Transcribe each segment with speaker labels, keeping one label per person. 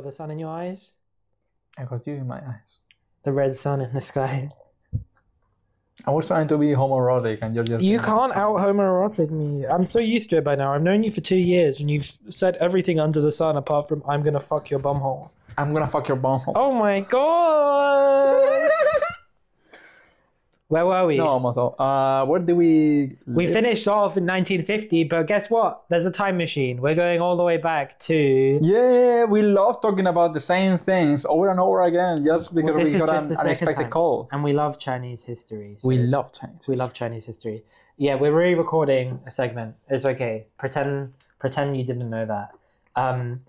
Speaker 1: the sun in your eyes?
Speaker 2: I got you in my eyes.
Speaker 1: The red sun in the sky.
Speaker 2: I was trying to be homoerotic and you're just...
Speaker 1: You can't out homoerotic me. I'm so used to it by now. I've known you for 2 years and you've said everything under the sun apart from I'm gonna fuck your bumhole.
Speaker 2: I'm gonna fuck your bumhole.
Speaker 1: Oh my god! Where were we?
Speaker 2: No, Moto. Where did we...
Speaker 1: We finished off in 1950, but guess what? There's a time machine. We're going all the way back to...
Speaker 2: Yeah, we love talking about the same things over and over again just because we got an unexpected call.
Speaker 1: And we love Chinese history. So
Speaker 2: we love Chinese.
Speaker 1: We love Chinese history. Yeah, we're re-recording a segment. It's okay. Pretend you didn't know that.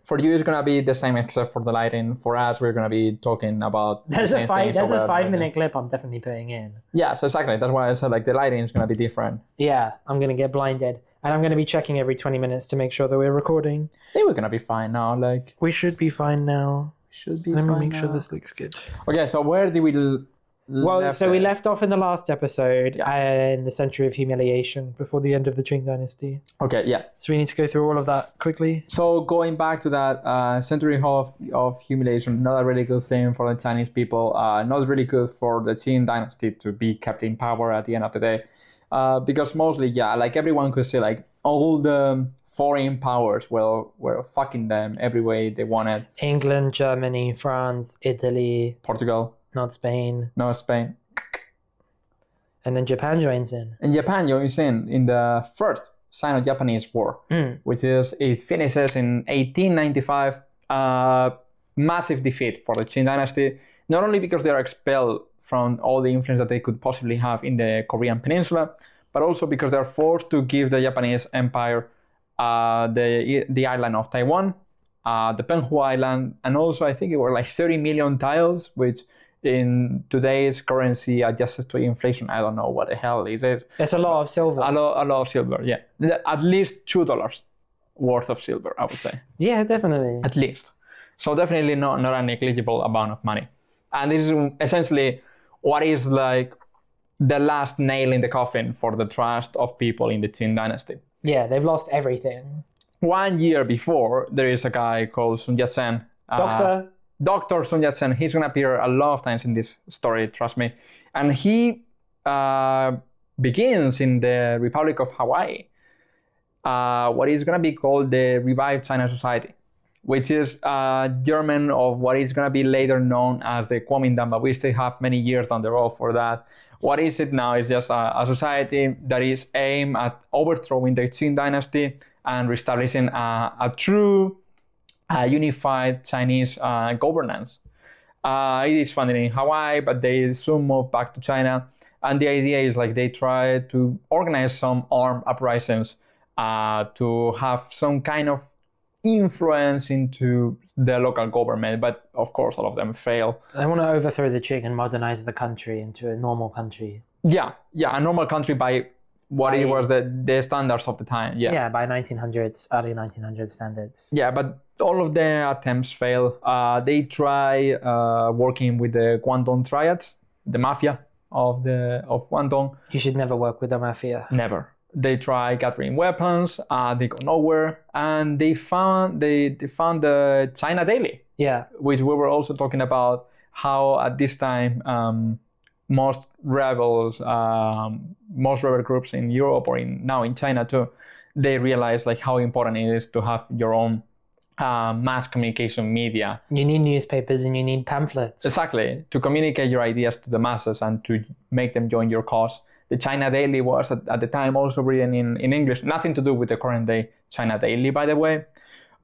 Speaker 2: For you, it's gonna be the same except for the lighting. For us, we're gonna be talking about.
Speaker 1: There's a 5-minute clip I'm definitely putting in.
Speaker 2: Yeah, so exactly. That's why I said like the lighting is gonna be different.
Speaker 1: Yeah, I'm gonna get blinded, and I'm gonna be checking every 20 minutes to make sure that we're recording.
Speaker 2: I think we're gonna be fine now. Like
Speaker 1: we should be fine now. Let me make sure this looks good.
Speaker 2: Okay, so where did we?
Speaker 1: We left off in the last episode in the Century of Humiliation before the end of the Qing Dynasty.
Speaker 2: Okay, yeah.
Speaker 1: So we need to go through all of that quickly.
Speaker 2: So going back to that Century of Humiliation, not a really good thing for the Chinese people. Not really good for the Qing Dynasty to be kept in power at the end of the day. Because mostly, like everyone could say, like all the foreign powers were fucking them every way they wanted.
Speaker 1: England, Germany, France, Italy,
Speaker 2: Portugal.
Speaker 1: Not Spain.
Speaker 2: No, Spain.
Speaker 1: And then Japan joins in.
Speaker 2: And Japan joins in the first Sino-Japanese War, which it finishes in 1895. Massive defeat for the Qing Dynasty, not only because they are expelled from all the influence that they could possibly have in the Korean Peninsula, but also because they are forced to give the Japanese Empire the island of Taiwan, the Penghu Island, and also I think it were like 30 million tiles, which in today's currency adjusted to inflation, I don't know what the hell is it.
Speaker 1: It's a lot of silver.
Speaker 2: A lot of silver, yeah. At least $2 worth of silver, I would say.
Speaker 1: Yeah, definitely.
Speaker 2: At least. So definitely not a negligible amount of money. And this is essentially what is like the last nail in the coffin for the trust of people in the Qing Dynasty.
Speaker 1: Yeah, they've lost everything.
Speaker 2: 1 year before, there is a guy called Sun Yat-sen. Dr. Sun Yat-sen. He's going to appear a lot of times in this story, trust me. And he begins in the Republic of Hawaii, what is going to be called the Revived China Society, which is German of what is going to be later known as the Kuomintang, but we still have many years down the road for that. What is it now is just a society that is aimed at overthrowing the Qing Dynasty and reestablishing a true unified Chinese governance. It is founded in Hawaii, but they soon moved back to China. And the idea is like they try to organize some armed uprisings to have some kind of influence into the local government, but of course all of them fail.
Speaker 1: They want to overthrow the Qing and modernize the country into a normal country.
Speaker 2: Yeah, a normal country by what it was the standards of the time. Yeah,
Speaker 1: by 1900s, early 1900s standards.
Speaker 2: Yeah, but all of the attempts fail. They try working with the Guangdong triads, the mafia of Guangdong.
Speaker 1: You should never work with the mafia.
Speaker 2: Never. They try gathering weapons. They go nowhere, and they found the China Daily. Yeah, which we were also talking about how at this time most rebel groups in Europe or now in China too, they realize like how important it is to have your own mass communication media.
Speaker 1: You need newspapers and you need pamphlets.
Speaker 2: Exactly, to communicate your ideas to the masses and to make them join your cause. The China Daily was at the time also written in English. Nothing to do with the current day China Daily, by the way.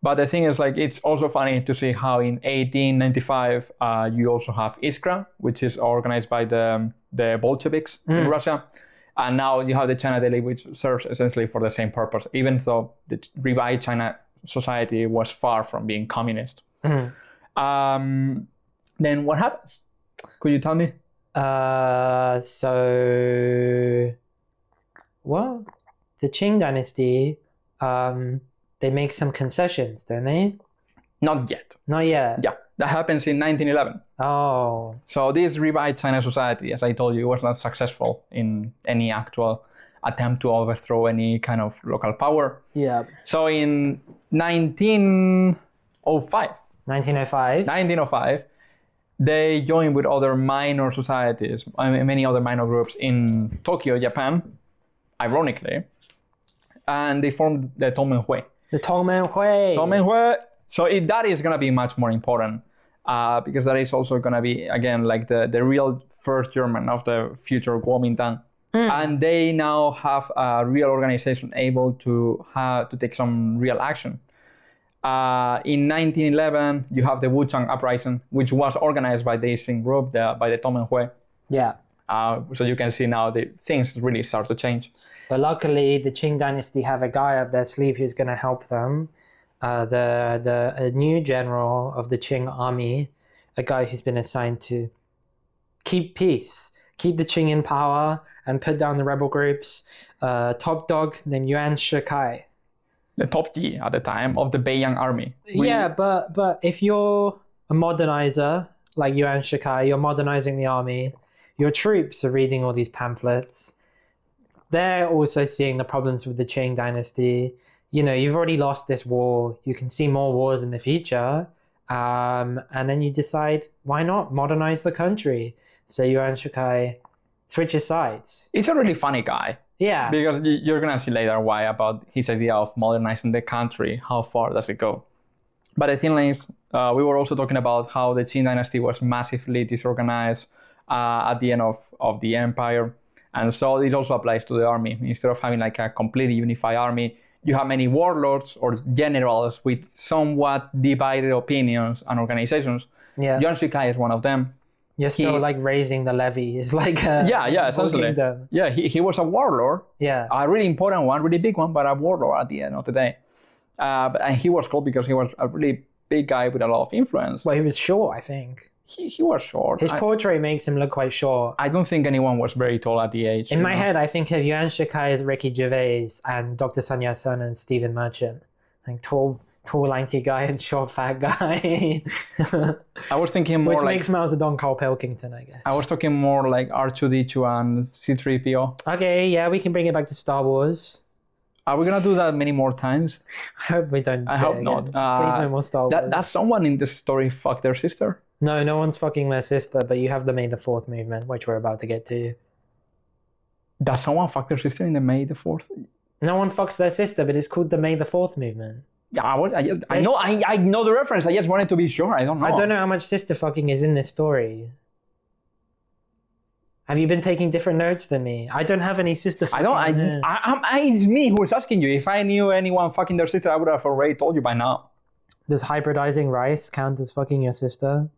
Speaker 2: But the thing is, like, it's also funny to see how in 1895 you also have Iskra, which is organized by the Bolsheviks in Russia. And now you have the China Daily, which serves essentially for the same purpose, even though the revived China society was far from being communist. Then what happens? Could you tell me?
Speaker 1: The Qing Dynasty, they make some concessions, don't they?
Speaker 2: Not yet.
Speaker 1: Not yet?
Speaker 2: Yeah, that happens in 1911.
Speaker 1: Oh.
Speaker 2: So this revived China society, as I told you, was not successful in any actual attempt to overthrow any kind of local power.
Speaker 1: Yeah.
Speaker 2: So in 1905,
Speaker 1: 1905.
Speaker 2: 1905, they joined with other minor societies, many other minor groups in Tokyo, Japan, ironically, and they formed the Tomenhui.
Speaker 1: The Tomenhui.
Speaker 2: Tomenhui. So that is going to be much more important because that is also going to be, again, like the real first German of the future Kuomintang. And they now have a real organization able to take some real action. In 1911, you have the Wuchang Uprising, which was organized by the same group, by the Tomenhui.
Speaker 1: Yeah.
Speaker 2: So you can see now things really start to change.
Speaker 1: But luckily, the Qing dynasty have a guy up their sleeve who's going to help them. A new general of the Qing army, a guy who's been assigned to keep peace, keep the Qing in power, and put down the rebel groups. Top dog named Yuan Shikai.
Speaker 2: The top G at the time of the Beiyang army.
Speaker 1: But if you're a modernizer like Yuan Shikai, you're modernizing the army. Your troops are reading all these pamphlets. They're also seeing the problems with the Qing dynasty. You know, you've already lost this war. You can see more wars in the future. And then you decide, why not modernize the country? So Yuan Shikai switches sides.
Speaker 2: He's a really funny guy.
Speaker 1: Yeah.
Speaker 2: Because you're going to see later why about his idea of modernizing the country. How far does it go? But the thing is, we were also talking about how the Qing dynasty was massively disorganized at the end of the empire. And so this also applies to the army. Instead of having like a completely unified army, you have many warlords or generals with somewhat divided opinions and organizations.
Speaker 1: Yeah.
Speaker 2: Yuan Shikai is one of them.
Speaker 1: You're still like raising the levy. It's like
Speaker 2: essentially. Yeah, he was a warlord.
Speaker 1: Yeah.
Speaker 2: A really important one, really big one, but a warlord at the end of the day. And he was cool because he was a really big guy with a lot of influence.
Speaker 1: Well, he was short, I think.
Speaker 2: He was short.
Speaker 1: His portrait makes him look quite short.
Speaker 2: I don't think anyone was very tall at the age.
Speaker 1: In my head, I think of Yuan Shikai as Ricky Gervais and Dr. Sun Yat-sen and Stephen Merchant. Like tall, lanky guy and short, fat guy.
Speaker 2: I was thinking more
Speaker 1: Which makes Mao Zedong Carl Pilkington, I guess.
Speaker 2: I was talking more like R2-D2 and C-3PO.
Speaker 1: Okay, yeah, we can bring it back to Star Wars.
Speaker 2: Are we going to do that many more times?
Speaker 1: I hope we don't.
Speaker 2: I hope not.
Speaker 1: Please no more Star Wars.
Speaker 2: That someone in this story fucked their sister?
Speaker 1: No one's fucking their sister, but you have the May the 4th movement, which we're about to get to.
Speaker 2: Does someone fuck their sister in the May the 4th?
Speaker 1: No one fucks their sister, but it's called the May the 4th movement.
Speaker 2: Yeah, I know the reference. I just wanted to be sure. I don't know.
Speaker 1: I don't know how much sister fucking is in this story. Have you been taking different notes than me? I don't have any sister fucking.
Speaker 2: It's me who is asking you. If I knew anyone fucking their sister, I would have already told you by now.
Speaker 1: Does hybridizing rice count as fucking your sister?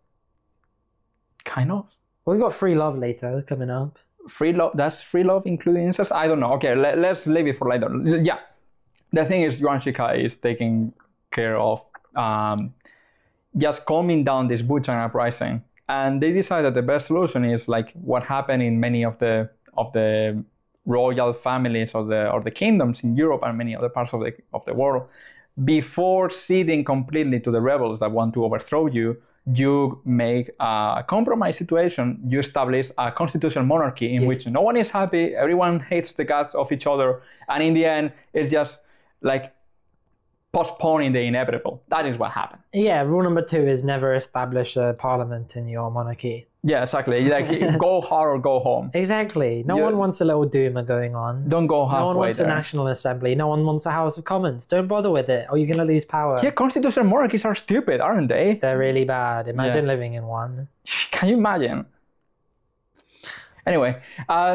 Speaker 2: Kind of.
Speaker 1: Well, we got free love later coming up.
Speaker 2: Free love? That's free love including incest? I don't know. Okay, let's leave it for later. Yeah. The thing is, Yuan Shikai is taking care of just calming down this Wuchang uprising. And they decided that the best solution is like what happened in many of the royal families or the kingdoms in Europe and many other parts of the world. Before ceding completely to the rebels that want to overthrow you, you make a compromise situation. You establish a constitutional monarchy in which no one is happy, everyone hates the guts of each other, and in the end, it's just like postponing the inevitable. That is what happened. Yeah,
Speaker 1: rule number 2 is never establish a parliament in your monarchy.
Speaker 2: Yeah, exactly. Like go hard or go home.
Speaker 1: Exactly. No one wants a little Duma going on.
Speaker 2: Don't go halfway.
Speaker 1: No one wants
Speaker 2: there.
Speaker 1: a National Assembly. No one wants a House of Commons. Don't bother with it, or you're going to lose power.
Speaker 2: Yeah, constitutional monarchies are stupid, aren't they?
Speaker 1: They're really bad. Imagine living in one.
Speaker 2: Can you imagine? Anyway,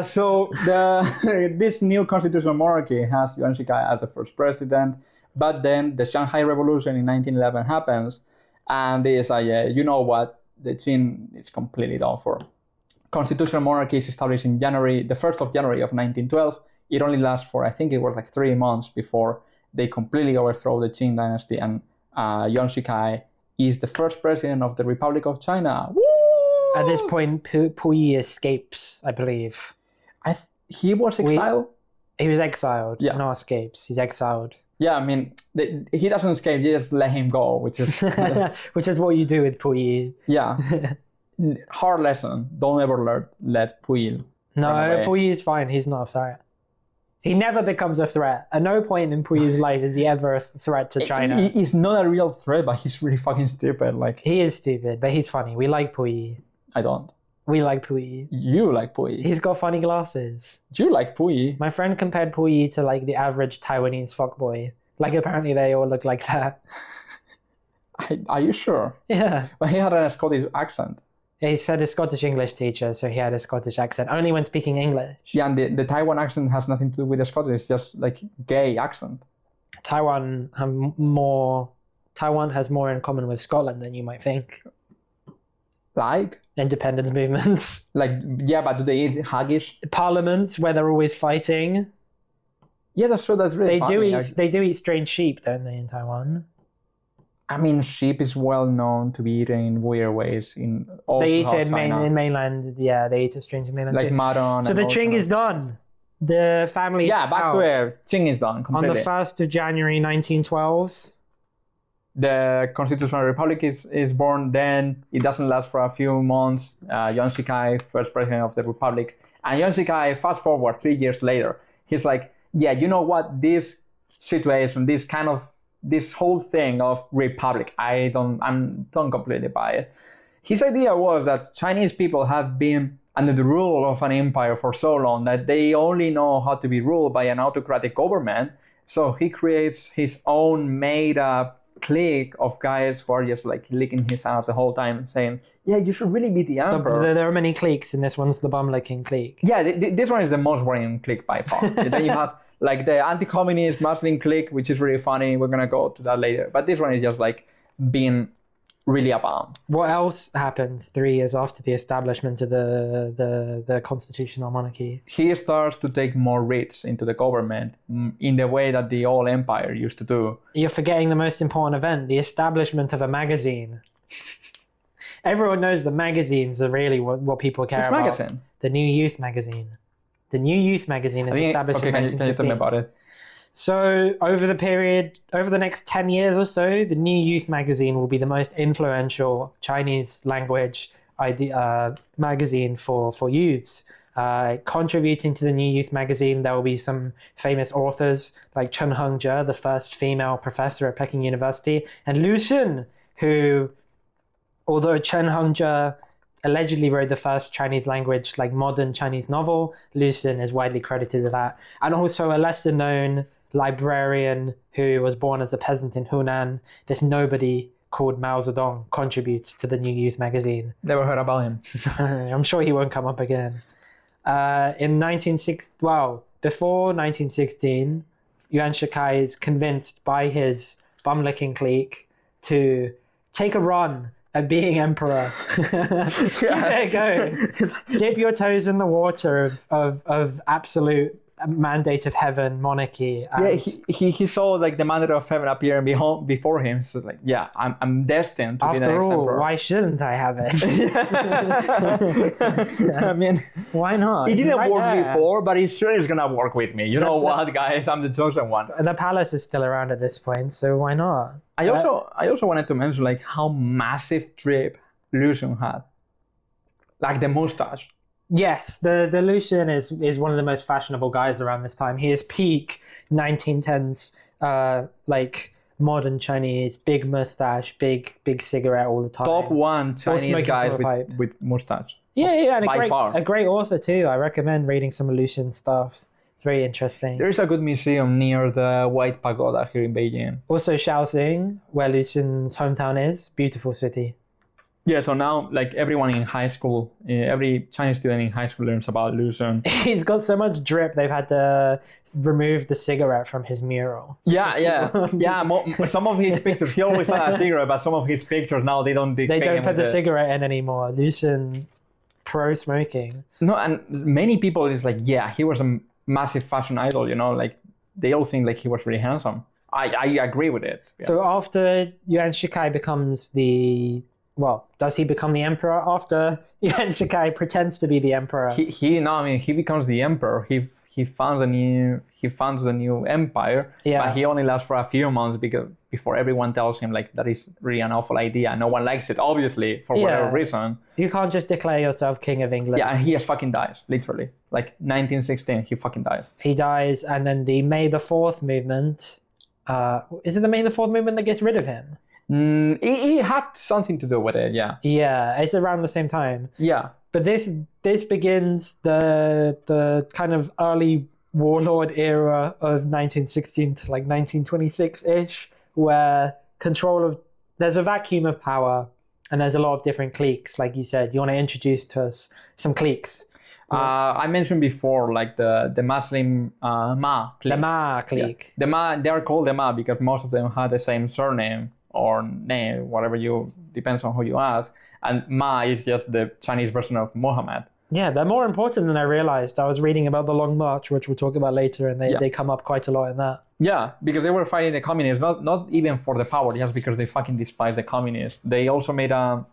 Speaker 2: so this new constitutional monarchy has Yuan Shikai as the first president, but then the Shanghai Revolution in 1911 happens, and they say, you know what? The Qing is completely done for. Constitutional monarchy is established in the 1st of January of 1912. It only lasts for, I think it was like 3 months before they completely overthrow the Qing dynasty, and Yuan Shikai is the first president of the Republic of China. Woo!
Speaker 1: At this point, Puyi escapes, I believe.
Speaker 2: He was exiled?
Speaker 1: He was exiled, not escapes. He's exiled.
Speaker 2: Yeah, I mean, he doesn't escape, you just let him go, which is...
Speaker 1: which is what you do with Puyi.
Speaker 2: Yeah. Hard lesson. Don't ever let Puyi
Speaker 1: No, Puyi is fine. He's not a threat. He never becomes a threat. At no point in Puyi's life is he ever a threat to China.
Speaker 2: He's not a real threat, but he's really fucking stupid. Like,
Speaker 1: he is stupid, but he's funny. We like Puyi.
Speaker 2: I don't.
Speaker 1: We like Puyi.
Speaker 2: You like Puyi.
Speaker 1: He's got funny glasses.
Speaker 2: You like Puyi.
Speaker 1: My friend compared Puyi to like the average Taiwanese fuckboy. Like apparently they all look like that.
Speaker 2: Are you sure?
Speaker 1: Yeah.
Speaker 2: But he had a Scottish accent.
Speaker 1: He said a Scottish English teacher, so he had a Scottish accent, only when speaking English.
Speaker 2: Yeah, and the Taiwan accent has nothing to do with the Scottish, it's just like gay accent.
Speaker 1: Taiwan has more in common with Scotland than you might think.
Speaker 2: Like?
Speaker 1: Independence movements.
Speaker 2: Like, yeah, but do they eat haggis?
Speaker 1: Parliaments where they're always fighting.
Speaker 2: Yeah, that's true, that's really funny.
Speaker 1: They do eat strange sheep, don't they, in Taiwan?
Speaker 2: I mean, sheep is well known to be eaten in weird ways in all
Speaker 1: They eat it in
Speaker 2: China.
Speaker 1: mainland. Yeah, they eat it strange in mainland
Speaker 2: Like
Speaker 1: too.
Speaker 2: mutton.
Speaker 1: So the Qing is done. The family.
Speaker 2: Yeah, back to it. Qing is done
Speaker 1: On
Speaker 2: completely.
Speaker 1: the 1st of January 1912.
Speaker 2: The Constitutional Republic is born. Then it doesn't last for a few months. Yuan Shikai, first president of the Republic, and Yuan Shikai, fast forward 3 years later, he's like, yeah, you know what? This situation, this whole thing of republic, I don't completely buy it. His idea was that Chinese people have been under the rule of an empire for so long that they only know how to be ruled by an autocratic government. So he creates his own made-up clique of guys who are just like licking his ass the whole time, saying, "Yeah, you should really be the emperor."
Speaker 1: There are many cliques, and this one's the bum-licking clique.
Speaker 2: Yeah, this one is the most boring clique by far. Then you have like the anti-communist Muslim clique, which is really funny. We're gonna go to that later. But this one is just like being really a bum.
Speaker 1: What else happens 3 years after the establishment of the constitutional monarchy?
Speaker 2: He starts to take more writs into the government in the way that the old empire used to do.
Speaker 1: You're forgetting the most important event, the establishment of a magazine. Everyone knows the magazines are really what people care about.
Speaker 2: Which magazine?
Speaker 1: The New Youth magazine. The New Youth magazine is established in 1915.
Speaker 2: Can you tell me about it?
Speaker 1: So over the next 10 years or so, the New Youth magazine will be the most influential Chinese language magazine for youths. Contributing to the New Youth magazine, there will be some famous authors like Chen Hengzhe, the first female professor at Peking University, and Lu Xun, who, although Chen Hengzhe allegedly wrote the first Chinese language, like modern Chinese novel, Lu Xun is widely credited with that. And also a lesser known librarian who was born as a peasant in Hunan, this nobody called Mao Zedong, contributes to the New Youth magazine.
Speaker 2: Never heard about him.
Speaker 1: I'm sure he won't come up again. Before 1916, Yuan Shikai is convinced by his bum-licking clique to take a run at being emperor. Give it a go. Dip your toes in the water of absolute mandate of heaven monarchy.
Speaker 2: Yeah, he saw like the mandate of heaven appearing before him. So like, yeah, I'm destined to be the next
Speaker 1: After all,
Speaker 2: emperor.
Speaker 1: why shouldn't I have it?
Speaker 2: I mean,
Speaker 1: why not?
Speaker 2: it
Speaker 1: It's
Speaker 2: didn't
Speaker 1: right
Speaker 2: work
Speaker 1: there.
Speaker 2: before, but it sure is gonna work with me. You know what, guys? I'm the chosen one.
Speaker 1: The palace is still around at this point, so why not?
Speaker 2: I also wanted to mention like how massive drip Lu Xun had, like the mustache.
Speaker 1: Yes, the Lu Xun is one of the most fashionable guys around this time. He is peak 1910s, like modern Chinese, big mustache, big cigarette all the time.
Speaker 2: Top one Chinese
Speaker 1: smoking
Speaker 2: guys
Speaker 1: from a pipe.
Speaker 2: with mustache.
Speaker 1: Yeah, and
Speaker 2: By far.
Speaker 1: a great author too. I recommend reading some Lu Xun stuff. It's very interesting.
Speaker 2: There is a good museum near the White Pagoda here in Beijing.
Speaker 1: Also Shaoxing, where Lu Xun's hometown is, beautiful city.
Speaker 2: Yeah, so now like everyone in high school, every Chinese student in high school learns about Lu Xun.
Speaker 1: He's got so much drip, they've had to remove the cigarette from his mural.
Speaker 2: Yeah. Some of his pictures, he always had a cigarette, but some of his pictures now they don't.
Speaker 1: They don't put the cigarette in anymore. Lu Xun, pro smoking.
Speaker 2: No, and many people is like, yeah, he was a massive fashion idol. You know, like they all think like he was really handsome. I agree with it. Yeah.
Speaker 1: So after Yuan Shikai becomes the well, does he become the emperor after Yuan Shikai pretends to be the emperor?
Speaker 2: He becomes the emperor. He founds the new empire, but he only lasts for a few months before everyone tells him like that is really an awful idea. No one likes it, obviously, for whatever reason.
Speaker 1: You can't just declare yourself king of England.
Speaker 2: Yeah, and he just fucking dies, literally. Like 1916, he fucking dies.
Speaker 1: He dies, and then the May the 4th movement. Is it the May the 4th movement that gets rid of him?
Speaker 2: He had something to do with it, yeah.
Speaker 1: Yeah, it's around the same time.
Speaker 2: Yeah.
Speaker 1: But this begins the kind of early warlord era of 1916 to like 1926-ish, where there's a vacuum of power, and there's a lot of different cliques. Like you said, you want to introduce to us some cliques.
Speaker 2: I mentioned before, like the Muslim Ma clique.
Speaker 1: The Ma clique.
Speaker 2: Yeah. The Ma, they are called the Ma because most of them had the same surname or name, whatever depends on who you ask. And Ma is just the Chinese version of Muhammad.
Speaker 1: Yeah, they're more important than I realized. I was reading about the Long March, which we'll talk about later, and they come up quite a lot in that.
Speaker 2: Yeah, because they were fighting the communists, not even for the power, just because they fucking despise the communists. They also made a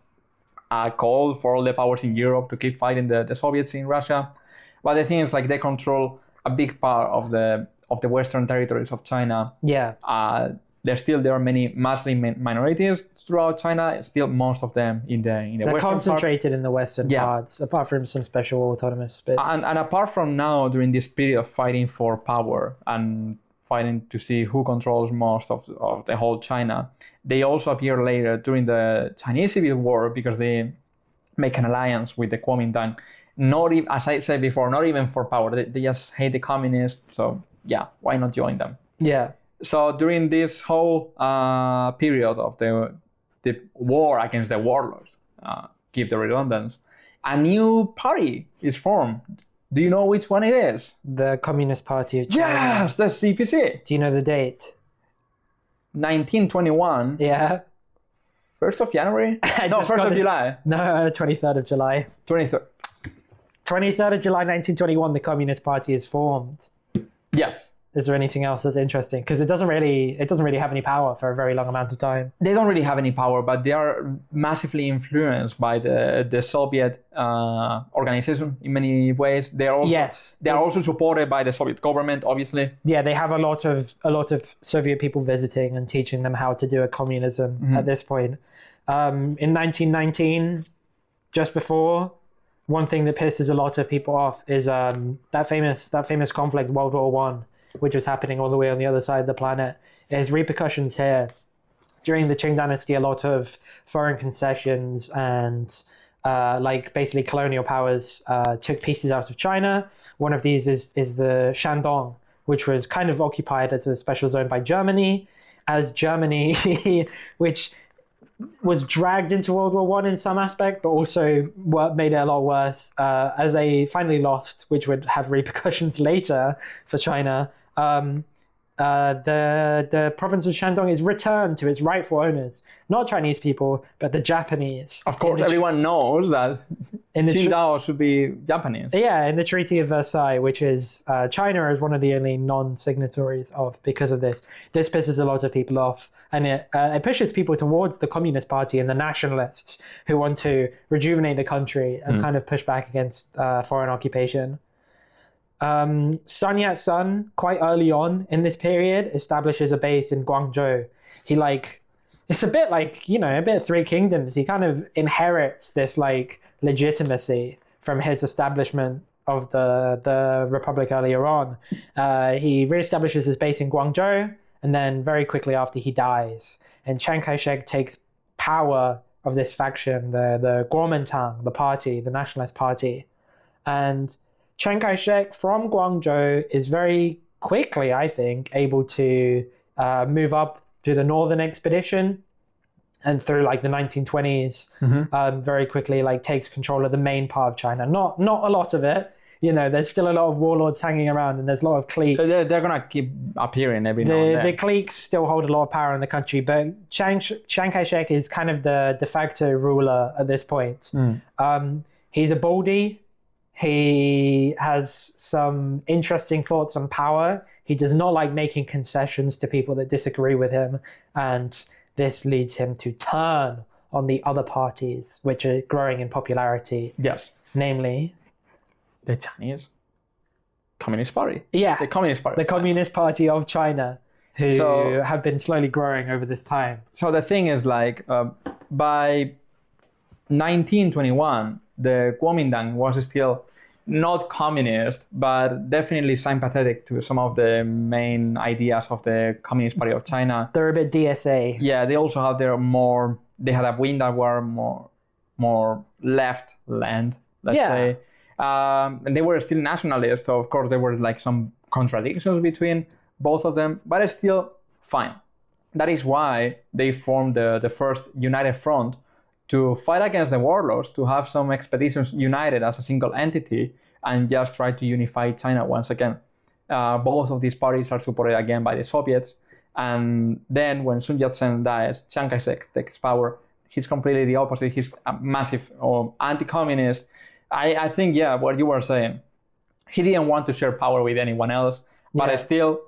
Speaker 2: call for all the powers in Europe to keep fighting the Soviets in Russia. But the thing is, like, they control a big part of the Western territories of China.
Speaker 1: Yeah.
Speaker 2: There are many Muslim minorities throughout China. Still, most of them in the
Speaker 1: They're
Speaker 2: western
Speaker 1: concentrated in the western parts, apart from some special autonomous bits.
Speaker 2: And apart from now, during this period of fighting for power and fighting to see who controls most of the whole China, they also appear later during the Chinese Civil War because they make an alliance with the Kuomintang. Not even, as I said before, not even for power. They just hate the communists. So yeah, why not join them?
Speaker 1: Yeah.
Speaker 2: So during this whole period of the war against the warlords, give the redundance, a new party is formed. Do you know which one it is?
Speaker 1: The Communist Party of China.
Speaker 2: Yes, the CPC.
Speaker 1: Do you know the date?
Speaker 2: 1921.
Speaker 1: Yeah.
Speaker 2: 1st of January? No, 1st of July.
Speaker 1: No, 23rd of July.
Speaker 2: 23rd.
Speaker 1: 23rd of July 1921, the Communist Party is formed.
Speaker 2: Yes.
Speaker 1: Is there anything else that's interesting? Because it doesn't really have any power for a very long amount of time.
Speaker 2: They don't really have any power, but they are massively influenced by the Soviet organization in many ways. They are also supported by the Soviet government, obviously.
Speaker 1: Yeah, they have a lot of Soviet people visiting and teaching them how to do a communism at this point. In 1919, just before, one thing that pisses a lot of people off is that famous conflict, World War I, which was happening all the way on the other side of the planet. There's repercussions here. During the Qing Dynasty, a lot of foreign concessions and basically colonial powers took pieces out of China. One of these is the Shandong, which was kind of occupied as a special zone by Germany. As Germany, which was dragged into World War I in some aspect, but also made it a lot worse as they finally lost, which would have repercussions later for China. The province of Shandong is returned to its rightful owners, not Chinese people, but the Japanese.
Speaker 2: Of course, everyone knows that Qingdao should be Japanese.
Speaker 1: Yeah, in the Treaty of Versailles, which is China is one of the only non-signatories of because of this. This pisses a lot of people off, and it pushes people towards the Communist Party and the nationalists who want to rejuvenate the country and kind of push back against foreign occupation. Sun Yat-sen, quite early on in this period, establishes a base in Guangzhou. It's a bit like, a bit of Three Kingdoms. He kind of inherits this legitimacy from his establishment of the Republic earlier on. He reestablishes his base in Guangzhou, and then very quickly after he dies. And Chiang Kai-shek takes power of this faction, the Kuomintang, the party, the Nationalist Party. And Chiang Kai-shek from Guangzhou is very quickly, I think, able to move up through the Northern Expedition and through the 1920s, very quickly takes control of the main part of China. Not a lot of it. There's still a lot of warlords hanging around, and there's a lot of cliques.
Speaker 2: So they're going to keep appearing every now and then.
Speaker 1: The cliques still hold a lot of power in the country, but Chiang Kai-shek is kind of the de facto ruler at this point. He's a baldy. He has some interesting thoughts on power. He does not like making concessions to people that disagree with him, and this leads him to turn on the other parties which are growing in popularity,
Speaker 2: Yes.
Speaker 1: namely
Speaker 2: The Chinese Communist Party.
Speaker 1: Yeah.
Speaker 2: The Communist Party.
Speaker 1: the Communist Party of China, who
Speaker 2: So-
Speaker 1: have been slowly growing over this time.
Speaker 2: So the thing is, like, by 1921, the Kuomintang was still not communist, but definitely sympathetic to some of the main ideas of the Communist Party of China.
Speaker 1: They're a bit DSA.
Speaker 2: Yeah, they also have they had a wing that were more left land, let's
Speaker 1: Yeah.
Speaker 2: say. And they were still nationalists, so of course there were like some contradictions between both of them, but it's still fine. That is why they formed the first united front to fight against the warlords, to have some expeditions united as a single entity and just try to unify China once again. Both of these parties are supported again by the Soviets. And then when Sun Yat-sen dies, Chiang Kai-shek takes power. He's completely the opposite. He's a massive anti-communist. I think, yeah, what you were saying. He didn't want to share power with anyone else, but
Speaker 1: Yeah.
Speaker 2: still,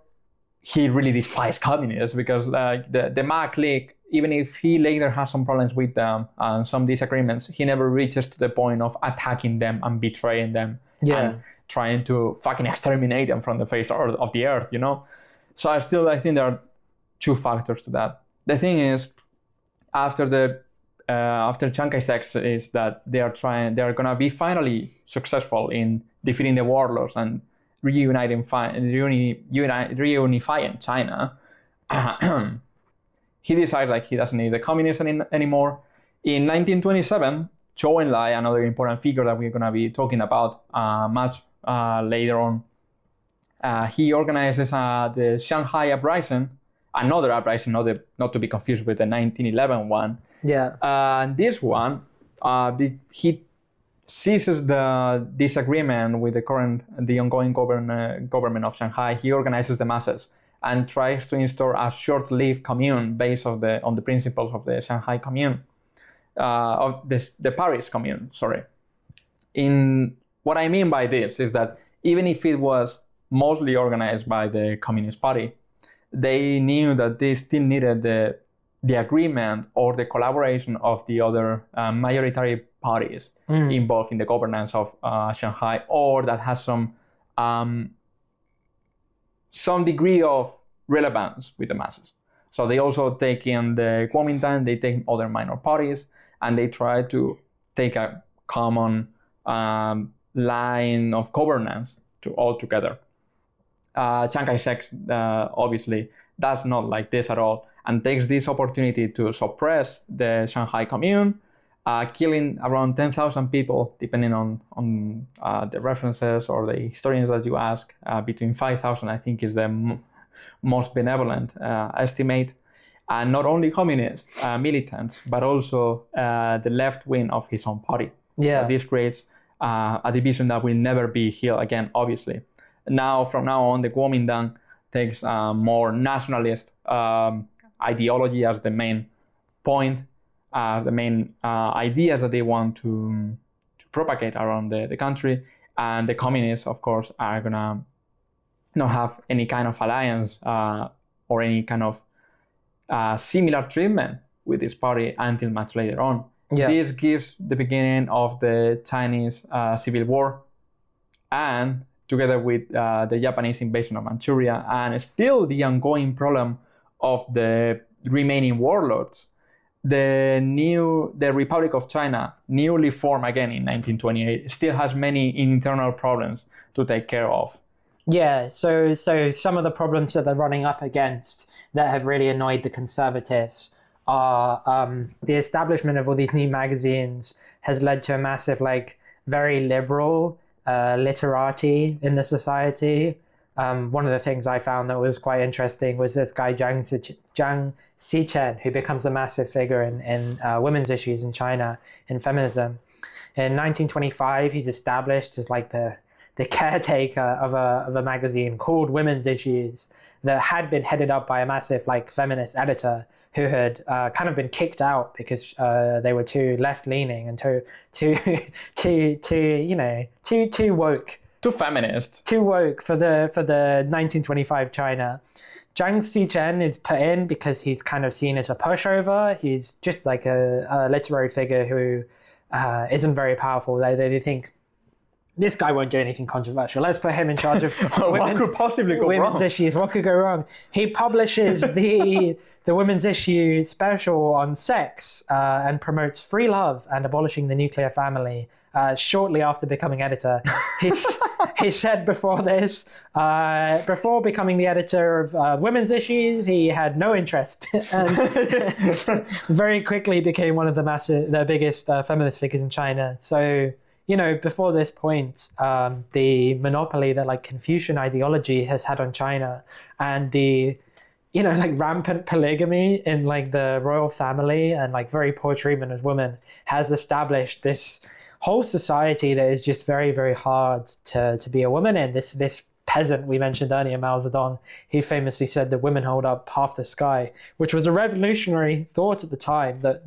Speaker 2: he really despised communists because like the Ma clique, even if he later has some problems with them and some disagreements, he never reaches to the point of attacking them and betraying them and trying to fucking exterminate them from the face of the earth, you know? So I think there are two factors to that. The thing is, after Chiang Kai-shek is that they are gonna be finally successful in defeating the warlords and reunifying China. He decides like he doesn't need the communists anymore. In 1927, Zhou Enlai, another important figure that we're gonna be talking about much later on, he organizes the Shanghai Uprising, another uprising, not to be confused with the 1911 one.
Speaker 1: Yeah.
Speaker 2: This one, he seizes the disagreement with the ongoing government of Shanghai. He organizes the masses and tries to install a short-lived commune based on the principles of the Shanghai Commune, of the Paris Commune. Sorry. In what I mean by this is that even if it was mostly organized by the Communist Party, they knew that they still needed the agreement or the collaboration of the other majoritary parties involved in the governance of Shanghai, or that has some degree of relevance with the masses. So they also take in the Kuomintang, they take other minor parties, and they try to take a common line of governance all together. Chiang Kai-shek obviously does not like this at all and takes this opportunity to suppress the Shanghai Commune, killing around 10,000 people, depending on the references or the historians that you ask. Between 5,000, I think, is the most benevolent estimate. And not only communist militants, but also the left wing of his own party.
Speaker 1: Yeah.
Speaker 2: So this creates a division that will never be healed again, obviously. From now on, the Kuomintang takes more nationalist ideology as the main point, as the main ideas that they want to propagate around the country. And the communists, of course, are gonna not have any kind of alliance or any kind of similar treatment with this party until much later on.
Speaker 1: Yeah.
Speaker 2: This gives the beginning of the Chinese Civil War, and together with the Japanese invasion of Manchuria, and still the ongoing problem of the remaining warlords, the Republic of China, newly formed again in 1928, still has many internal problems to take care of.
Speaker 1: Yeah, so some of the problems that they're running up against that have really annoyed the conservatives are the establishment of all these new magazines has led to a massive, very liberal literati in the society. One of the things I found that was quite interesting was this guy Jiang Xichen, who becomes a massive figure in women's issues in China, in feminism. In 1925, he's established as the caretaker of a magazine called Women's Issues that had been headed up by a massive feminist editor who had kind of been kicked out because they were too left-leaning and too woke.
Speaker 2: Too feminist.
Speaker 1: Too woke for the 1925 China. Zhang Zichen is put in because he's kind of seen as a pushover. He's just like a literary figure who isn't very powerful. They think this guy won't do anything controversial. Let's put him in charge of
Speaker 2: what could possibly go
Speaker 1: women's
Speaker 2: wrong?
Speaker 1: issues. What could go wrong? He publishes the women's issue special on sex and promotes free love and abolishing the nuclear family. Shortly after becoming editor, he said before this, before becoming the editor of women's issues, he had no interest, and very quickly became one of the biggest feminist figures in China. So, before this point, the monopoly that like Confucian ideology has had on China, and the rampant polygamy in like the royal family and like very poor treatment of women has established this whole society that is just very, very hard to be a woman in. This peasant we mentioned earlier, Mao Zedong, he famously said that women hold up half the sky, which was a revolutionary thought at the time, that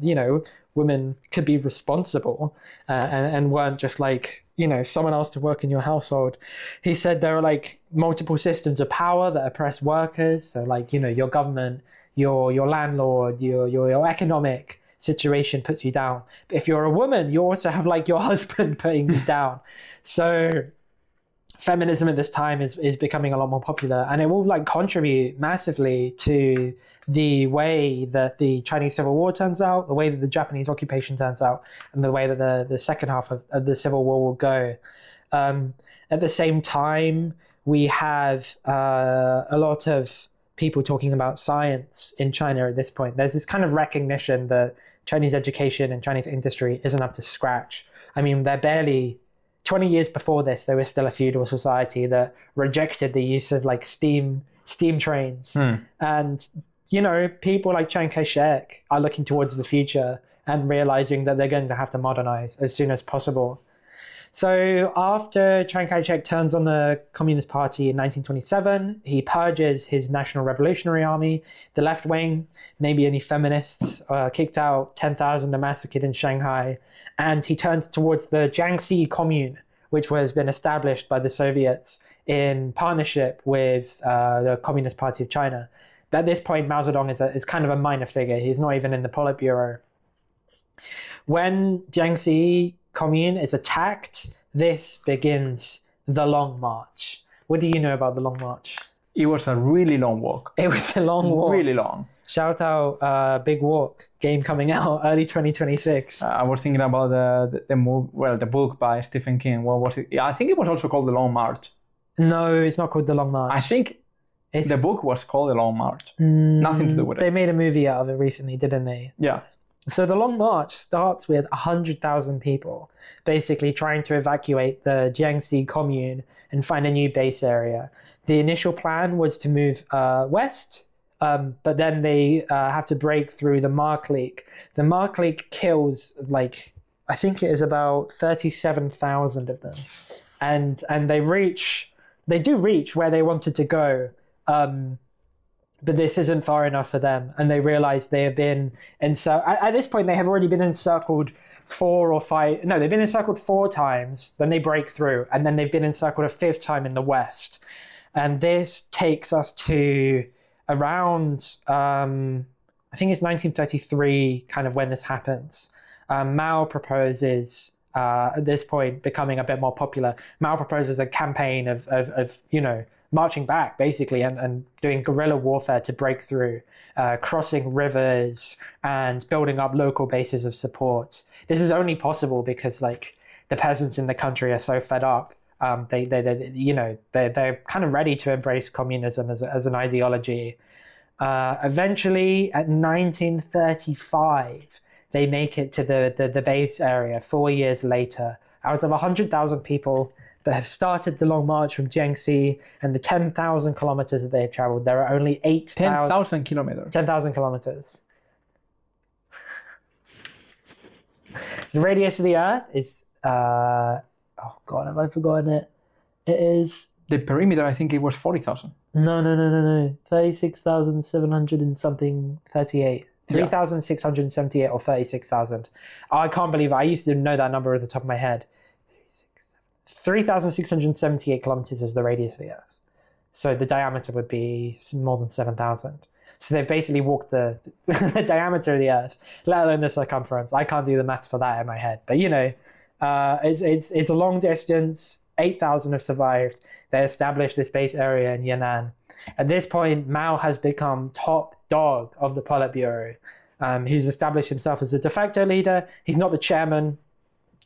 Speaker 1: women could be responsible and weren't just like someone else to work in your household. He said there are like multiple systems of power that oppress workers, so like your government, your landlord, your economic situation puts you down. But if you're a woman, you also have like your husband putting you down. So feminism at this time is becoming a lot more popular, and it will like contribute massively to the way that the Chinese Civil War turns out, the way that the Japanese occupation turns out, and the way that the second half of the Civil War will go. At the same time, we have a lot of people talking about science in China at this point. There's this kind of recognition that Chinese education and Chinese industry isn't up to scratch. I mean, they're barely 20 years before this, there was still a feudal society that rejected the use of like steam trains. And, people like Chiang Kai-shek are looking towards the future and realizing that they're going to have to modernize as soon as possible. So after Chiang Kai-shek turns on the Communist Party in 1927, he purges his National Revolutionary Army, the left wing, maybe any feminists, kicked out, 10,000 are massacred in Shanghai, and he turns towards the Jiangxi Commune, which has been established by the Soviets in partnership with the Communist Party of China. At this point, Mao Zedong is kind of a minor figure. He's not even in the Politburo. When Jiangxi Commune is attacked, this begins the Long March. What do you know about the Long March?
Speaker 2: It was a really long walk.
Speaker 1: It was a long walk.
Speaker 2: Really long.
Speaker 1: Shout out Big Walk, game coming out early 2026.
Speaker 2: I was thinking about the book by Stephen King. What was it? I think it was also called The Long March.
Speaker 1: No, it's not called The Long March.
Speaker 2: I think the book was called The Long March. Nothing to do with it.
Speaker 1: They made a movie out of it recently, didn't they?
Speaker 2: Yeah.
Speaker 1: So the Long March starts with 100,000 people basically trying to evacuate the Jiangxi Commune and find a new base area. The initial plan was to move west, but then they have to break through the Markleek. The Markleek kills, I think it is about 37,000 of them. And they do reach where they wanted to go, but this isn't far enough for them, and they realize they have been at this point they have already been encircled they've been encircled 4 times, then they break through, and then they've been encircled a 5th time in the west. And this takes us to around I think it's 1933 kind of when this happens. Mao proposes at this point, becoming a bit more popular, Mao proposes a campaign of marching back, basically, and doing guerrilla warfare to break through, crossing rivers and building up local bases of support. This is only possible because, the peasants in the country are so fed up. They're kind of ready to embrace communism as an ideology. Eventually, at 1935, they make it to the base area 4 years later. Out of 100,000 people that have started the Long March from Jiangxi and the 10,000 kilometers that they have traveled, there are only 8,000...
Speaker 2: 10,000 kilometers.
Speaker 1: 10,000 kilometers. The radius of the Earth is... oh God, have I forgotten it? It is...
Speaker 2: The perimeter, I think it was 40,000.
Speaker 1: No. 36,700 and something, 38. 3,678 or 36,000. I can't believe it. I used to know that number at the top of my head. 3,678 kilometers is the radius of the Earth. So the diameter would be more than 7,000. So they've basically walked the diameter of the Earth, let alone the circumference. I can't do the math for that in my head, but it's a long distance. 8,000 have survived. They established this base area in Yan'an. At this point, Mao has become top dog of the Politburo. He's established himself as a de facto leader. He's not the chairman,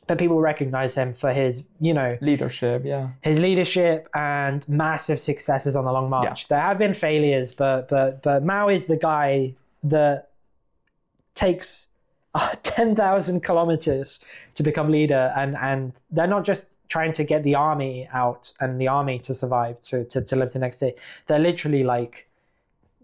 Speaker 1: but people recognize him for his,
Speaker 2: leadership,
Speaker 1: his leadership and massive successes on the Long March.
Speaker 2: Yeah.
Speaker 1: There have been failures, but Mao is the guy that takes 10,000 kilometers to become leader, and they're not just trying to get the army out and the army to survive to live the next day. They're literally like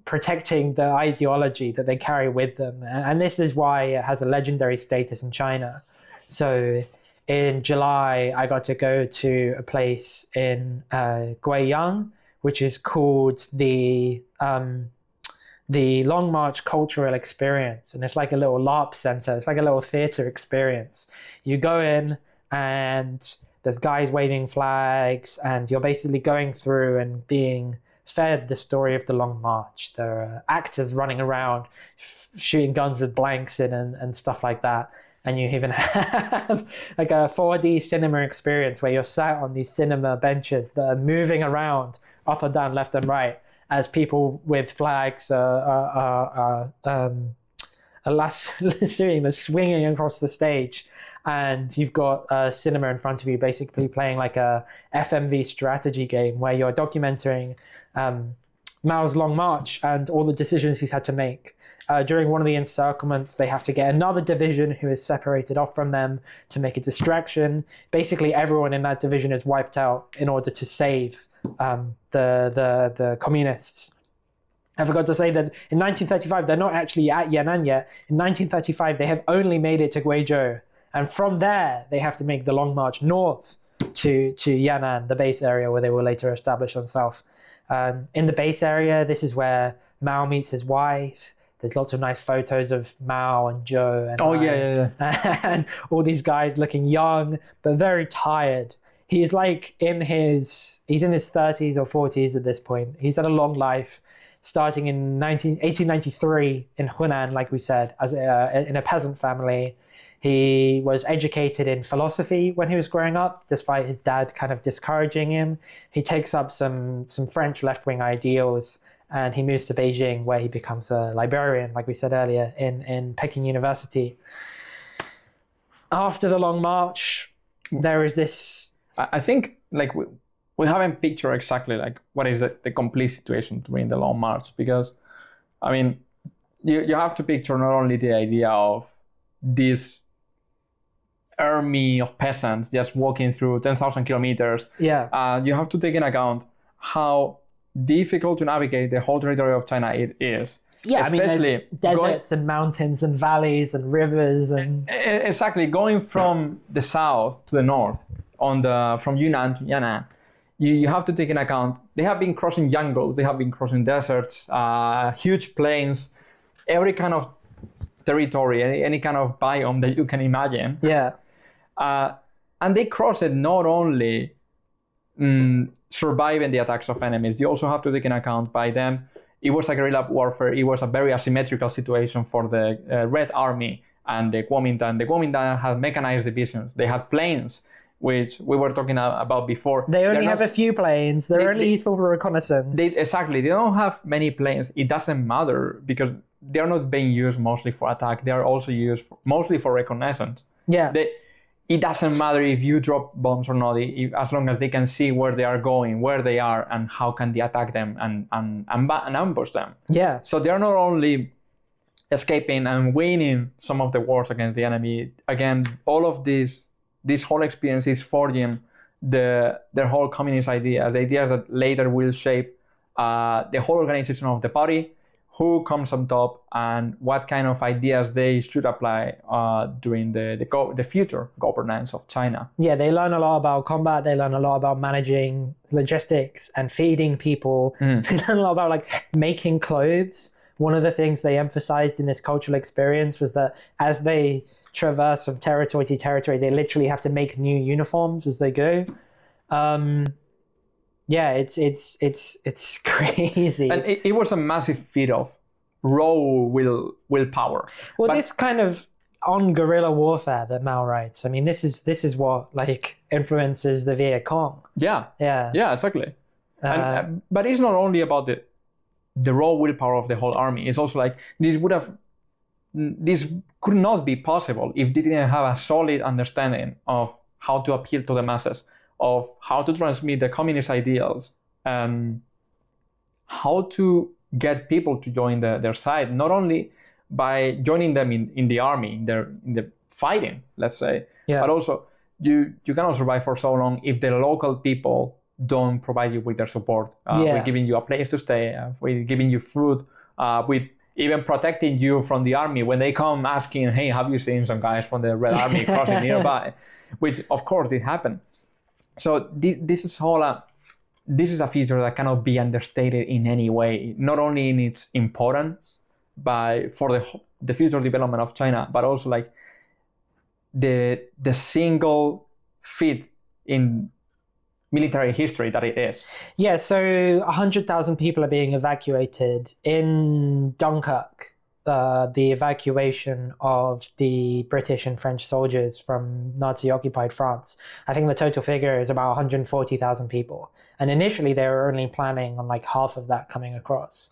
Speaker 1: protecting the ideology that they carry with them, and this is why it has a legendary status in China. So in July, I got to go to a place in Guiyang, which is called the Long March Cultural Experience. And it's like a little LARP center. It's like a little theater experience. You go in and there's guys waving flags, and you're basically going through and being fed the story of the Long March. There are actors running around shooting guns with blanks in and stuff like that. And you even have like a 4D cinema experience where you're sat on these cinema benches that are moving around up and down, left and right, as people with flags are lassoing, they're swinging across the stage. And you've got a cinema in front of you basically playing like a FMV strategy game where you're documenting Mao's Long March and all the decisions he's had to make. During one of the encirclements, they have to get another division who is separated off from them to make a distraction. Basically, everyone in that division is wiped out in order to save the communists. I forgot to say that in 1935, they're not actually at Yan'an yet. In 1935, they have only made it to Guizhou. And from there, they have to make the Long March north to Yan'an, the base area where they will later establish themselves. In the base area, this is where Mao meets his wife. There's lots of nice photos of Mao and Zhou and and all these guys looking young but very tired. He's like in his 30s or 40s at this point. He's had a long life, starting in 1893 in Hunan, like we said, as in a peasant family. He was educated in philosophy when he was growing up, despite his dad kind of discouraging him. He takes up some French left-wing ideals, and he moves to Beijing, where he becomes a librarian, like we said earlier, in Peking University. After the Long March, there is this...
Speaker 2: I think like we haven't pictured exactly like what is the complete situation during the Long March, because, I mean, you have to picture not only the idea of this army of peasants just walking through 10,000 kilometers.
Speaker 1: Yeah.
Speaker 2: You have to take into account how difficult to navigate the whole territory of China it is.
Speaker 1: Yeah, especially, I mean, there's deserts and mountains and valleys and rivers and...
Speaker 2: Exactly. Going from the south to the north, from Yunnan to Yan'an, you have to take into account they have been crossing jungles, they have been crossing deserts, huge plains, every kind of territory, any kind of biome that you can imagine.
Speaker 1: Yeah.
Speaker 2: And they crossed it not only surviving the attacks of enemies. You also have to take into account by them, it was a guerrilla warfare. It was a very asymmetrical situation for the Red Army and the Kuomintang. The Kuomintang had mechanized divisions. They had planes, which we were talking about before.
Speaker 1: They only have a few planes. They're only useful for reconnaissance.
Speaker 2: Exactly. They don't have many planes. It doesn't matter because they're not being used mostly for attack. They are also used mostly for reconnaissance.
Speaker 1: Yeah.
Speaker 2: It doesn't matter if you drop bombs or not, as long as they can see where they are going, where they are, and how can they attack them and ambush them.
Speaker 1: Yeah.
Speaker 2: So they're not only escaping and winning some of the wars against the enemy. Again, all of this whole experience is forging their whole communist ideas, the ideas that later will shape the whole organization of the party, who comes on top, and what kind of ideas they should apply during the future governance of China.
Speaker 1: Yeah, they learn a lot about combat. They learn a lot about managing logistics and feeding people. They learn a lot about like making clothes. One of the things they emphasized in this cultural experience was that as they traverse from territory to territory, they literally have to make new uniforms as they go. Yeah, it's crazy.
Speaker 2: And it was a massive feat of raw willpower.
Speaker 1: Well,
Speaker 2: But-
Speaker 1: this kind of on guerrilla warfare that Mao writes. I mean, this is what like influences the Viet Cong.
Speaker 2: Yeah,
Speaker 1: Yeah.
Speaker 2: exactly. But it's not only about the raw willpower of the whole army. It's also like this could not be possible if they didn't have a solid understanding of how to appeal to the masses, of how to transmit the communist ideals, and how to get people to join their side, not only by joining them in the army, in the fighting, let's say, but also you cannot survive for so long if the local people don't provide you with their support, with giving you a place to stay, with giving you food, with even protecting you from the army when they come asking, hey, have you seen some guys from the Red Army crossing nearby? Which, of course, it happened. So this is a feature that cannot be understated in any way, not only in its importance for the future development of China, but also like the single feat in military history that it is.
Speaker 1: Yeah, so 100,000 people are being evacuated in Dunkirk. The evacuation of the British and French soldiers from Nazi-occupied France. I think the total figure is about 140,000 people. And initially they were only planning on like half of that coming across.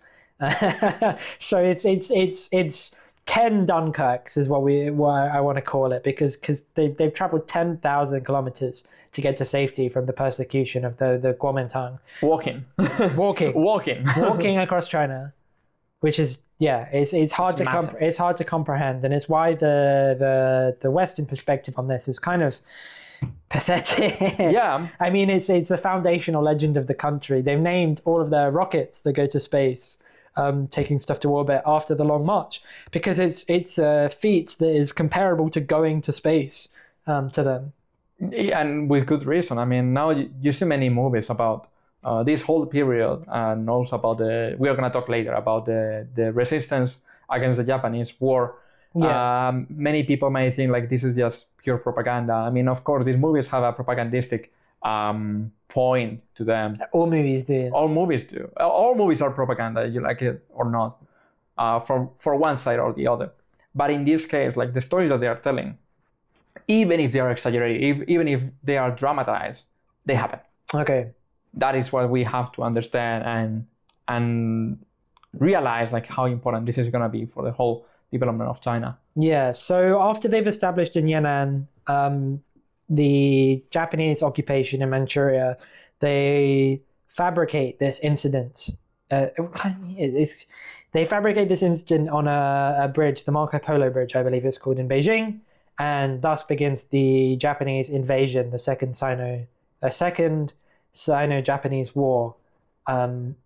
Speaker 1: So it's 10 Dunkirks is what I want to call it, because they've traveled 10,000 kilometers to get to safety from the persecution of the Kuomintang. Walking across China, which is it's hard to comprehend, and it's why the Western perspective on this is kind of pathetic.
Speaker 2: Yeah,
Speaker 1: I mean it's the foundational legend of the country. They've named all of their rockets that go to space, taking stuff to orbit after the Long March, because it's a feat that is comparable to going to space to them.
Speaker 2: And with good reason. I mean, now you see many movies about this whole period, and also about we are going to talk later about the resistance against the Japanese war. Yeah. Many people may think like this is just pure propaganda. I mean, of course, these movies have a propagandistic point to them.
Speaker 1: All movies do.
Speaker 2: All movies do. All movies are propaganda, you like it or not, for one side or the other. But in this case, like the stories that they are telling, even if they are exaggerated, even if they are dramatized, they happen.
Speaker 1: Okay.
Speaker 2: That is what we have to understand and realize like how important this is going to be for the whole development of China.
Speaker 1: Yeah. So after they've established in Yan'an, the Japanese occupation in Manchuria, they fabricate this incident. They fabricate this incident on a bridge, the Marco Polo Bridge, I believe it's called, in Beijing, and thus begins the Japanese invasion, the second Sino-Japanese War, and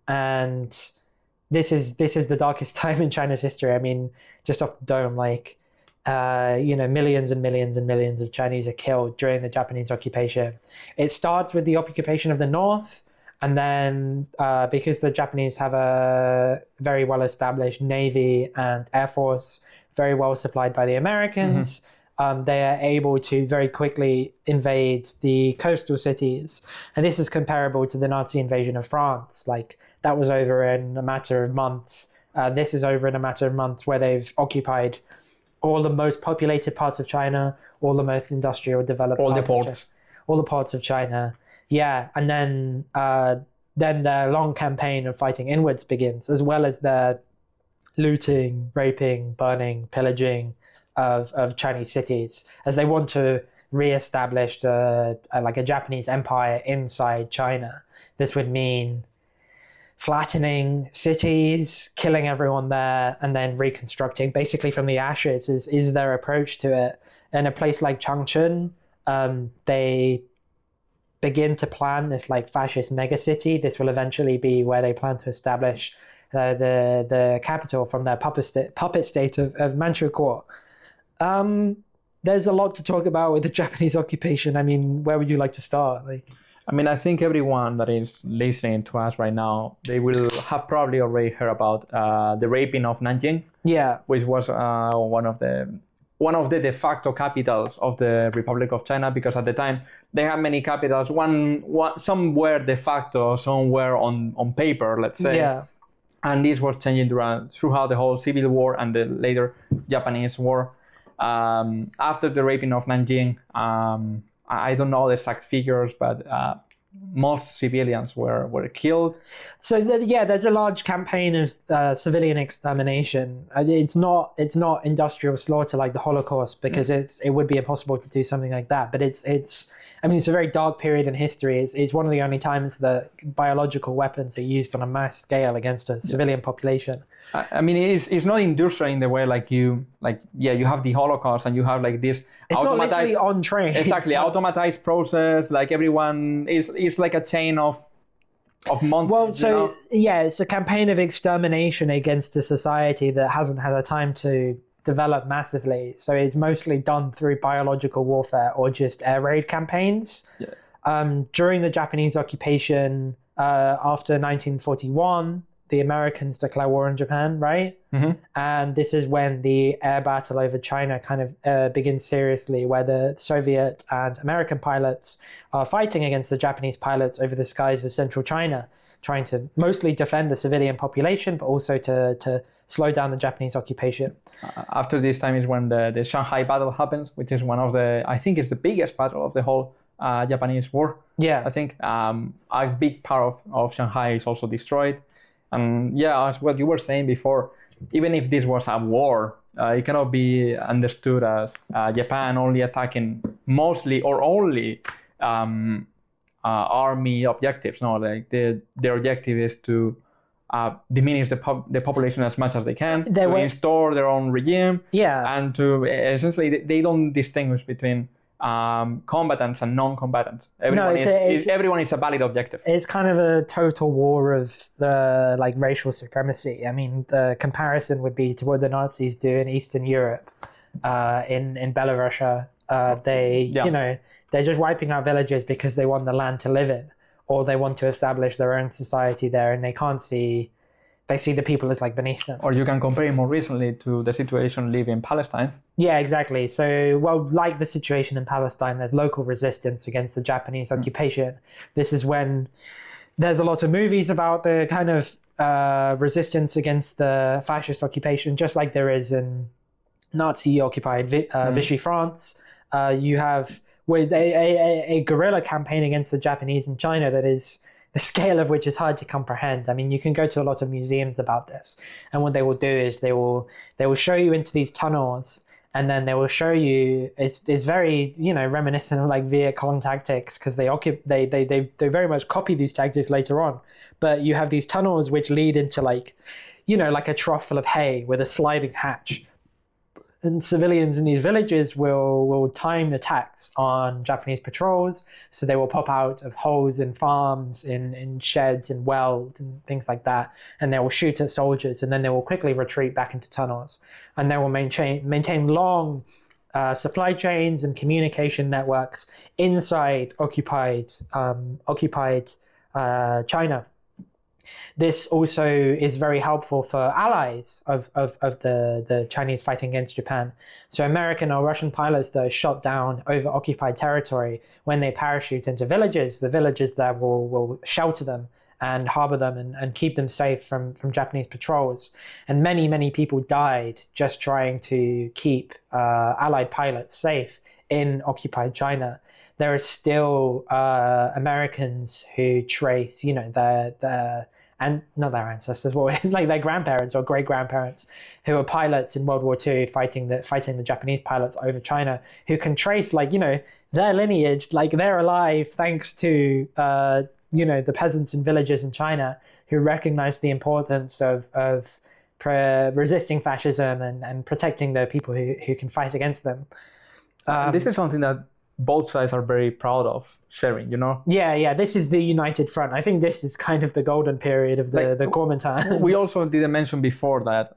Speaker 1: this is the darkest time in China's history. I mean, just off the dome, like millions and millions and millions of Chinese are killed during the Japanese occupation. It starts with the occupation of the North, and then because the Japanese have a very well-established Navy and Air Force, very well supplied by the Americans, they are able to very quickly invade the coastal cities. And this is comparable to the Nazi invasion of France. Like, that was over in a matter of months. This is over in a matter of months, where they've occupied all the most populated parts of China, all the most industrial developed
Speaker 2: all the parts
Speaker 1: of China. Yeah, and then their long campaign of fighting inwards begins, as well as their looting, raping, burning, pillaging of Chinese cities, as they want to re-establish a Japanese empire inside China. This would mean flattening cities, killing everyone there, and then reconstructing basically from the ashes is their approach to it. In a place like Changchun, they begin to plan this like fascist megacity. This will eventually be where they plan to establish the capital from their puppet state of Manchukuo. There's a lot to talk about with the Japanese occupation. I mean, where would you like to start?
Speaker 2: I think everyone that is listening to us right now, they will have probably already heard about the raping of Nanjing.
Speaker 1: Yeah,
Speaker 2: which was one one of the de facto capitals of the Republic of China, because at the time they had many capitals. Some were de facto, some were on paper, let's say.
Speaker 1: Yeah.
Speaker 2: And this was changing throughout the whole Civil War and the later Japanese War. After the raping of Nanjing, I don't know the exact figures, but most civilians were killed.
Speaker 1: So there's a large campaign of civilian extermination. It's not industrial slaughter like the Holocaust, because it would be impossible to do something like that. But it's a very dark period in history. It's one of the only times that biological weapons are used on a mass scale against a civilian population.
Speaker 2: I mean, it's not industrial in the way you have the Holocaust and you have like this.
Speaker 1: It's not literally on train.
Speaker 2: Exactly, automatized process. Like everyone it's like a chain of months.
Speaker 1: Well, so it's a campaign of extermination against a society that hasn't had a time to develop massively. So it's mostly done through biological warfare or just air raid campaigns. Yeah. During the Japanese occupation, after 1941, the Americans declare war on Japan, right? Mm-hmm. And this is when the air battle over China kind of begins seriously, where the Soviet and American pilots are fighting against the Japanese pilots over the skies of central China, trying to mostly defend the civilian population, but also to slow down the Japanese occupation.
Speaker 2: After this time is when the Shanghai battle happens, which is one of I think it's the biggest battle of the whole Japanese war.
Speaker 1: Yeah.
Speaker 2: I think a big part of Shanghai is also destroyed. And as what you were saying before, even if this was a war, it cannot be understood as Japan only attacking mostly or only army objectives. No, like their objective is to diminish the population as much as they can, to install their own regime, and to essentially they don't distinguish between combatants and non-combatants. Everyone is a valid objective.
Speaker 1: It's kind of a total war of racial supremacy. I mean, the comparison would be to what the Nazis do in Eastern Europe, in Belarusia. They're just wiping out villages because they want the land to live in, or they want to establish their own society there, and they see the people as like beneath them.
Speaker 2: Or you can compare it more recently to the situation living in Palestine.
Speaker 1: Yeah, exactly. So, like the situation in Palestine, there's local resistance against the Japanese occupation. This is when there's a lot of movies about the kind of resistance against the fascist occupation, just like there is in Nazi-occupied Vichy France. You have with a guerrilla campaign against the Japanese in China that is the scale of which is hard to comprehend. I mean, you can go to a lot of museums about this, and what they will do is they will show you into these tunnels, and then they will show you. It's very reminiscent of like Viet Cong tactics, because they very much copy these tactics later on. But you have these tunnels which lead into like a trough full of hay with a sliding hatch. And civilians in these villages will time attacks on Japanese patrols. So they will pop out of holes in farms, in sheds, in wells, and things like that. And they will shoot at soldiers, and then they will quickly retreat back into tunnels. And they will maintain long supply chains and communication networks inside occupied China. This also is very helpful for allies of the Chinese fighting against Japan. So American or Russian pilots that are shot down over occupied territory, when they parachute into villages, the villages there will shelter them and harbor them and keep them safe from Japanese patrols. And many people died just trying to keep allied pilots safe in occupied China. There are still Americans who trace, their and not their ancestors, like their grandparents or great-grandparents who were pilots in World War II fighting the Japanese pilots over China, who can trace their lineage, like they're alive thanks to the peasants in villages in China who recognize the importance of resisting fascism and protecting the people who can fight against them.
Speaker 2: This is something that both sides are very proud of sharing,
Speaker 1: Yeah, this is the United Front. I think this is kind of the golden period of the Kuomintang.
Speaker 2: We also didn't mention before that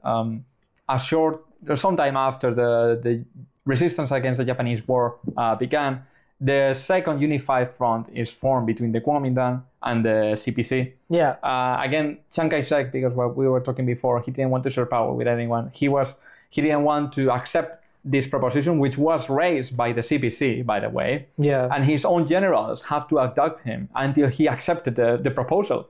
Speaker 2: sometime after the resistance against the Japanese war began, the second unified front is formed between the Kuomintang and the CPC.
Speaker 1: Yeah.
Speaker 2: Again, Chiang Kai-shek, because what we were talking before, he didn't want to share power with anyone. He didn't want to accept this proposition, which was raised by the CPC, by the way.
Speaker 1: Yeah.
Speaker 2: And his own generals have to abduct him until he accepted the proposal.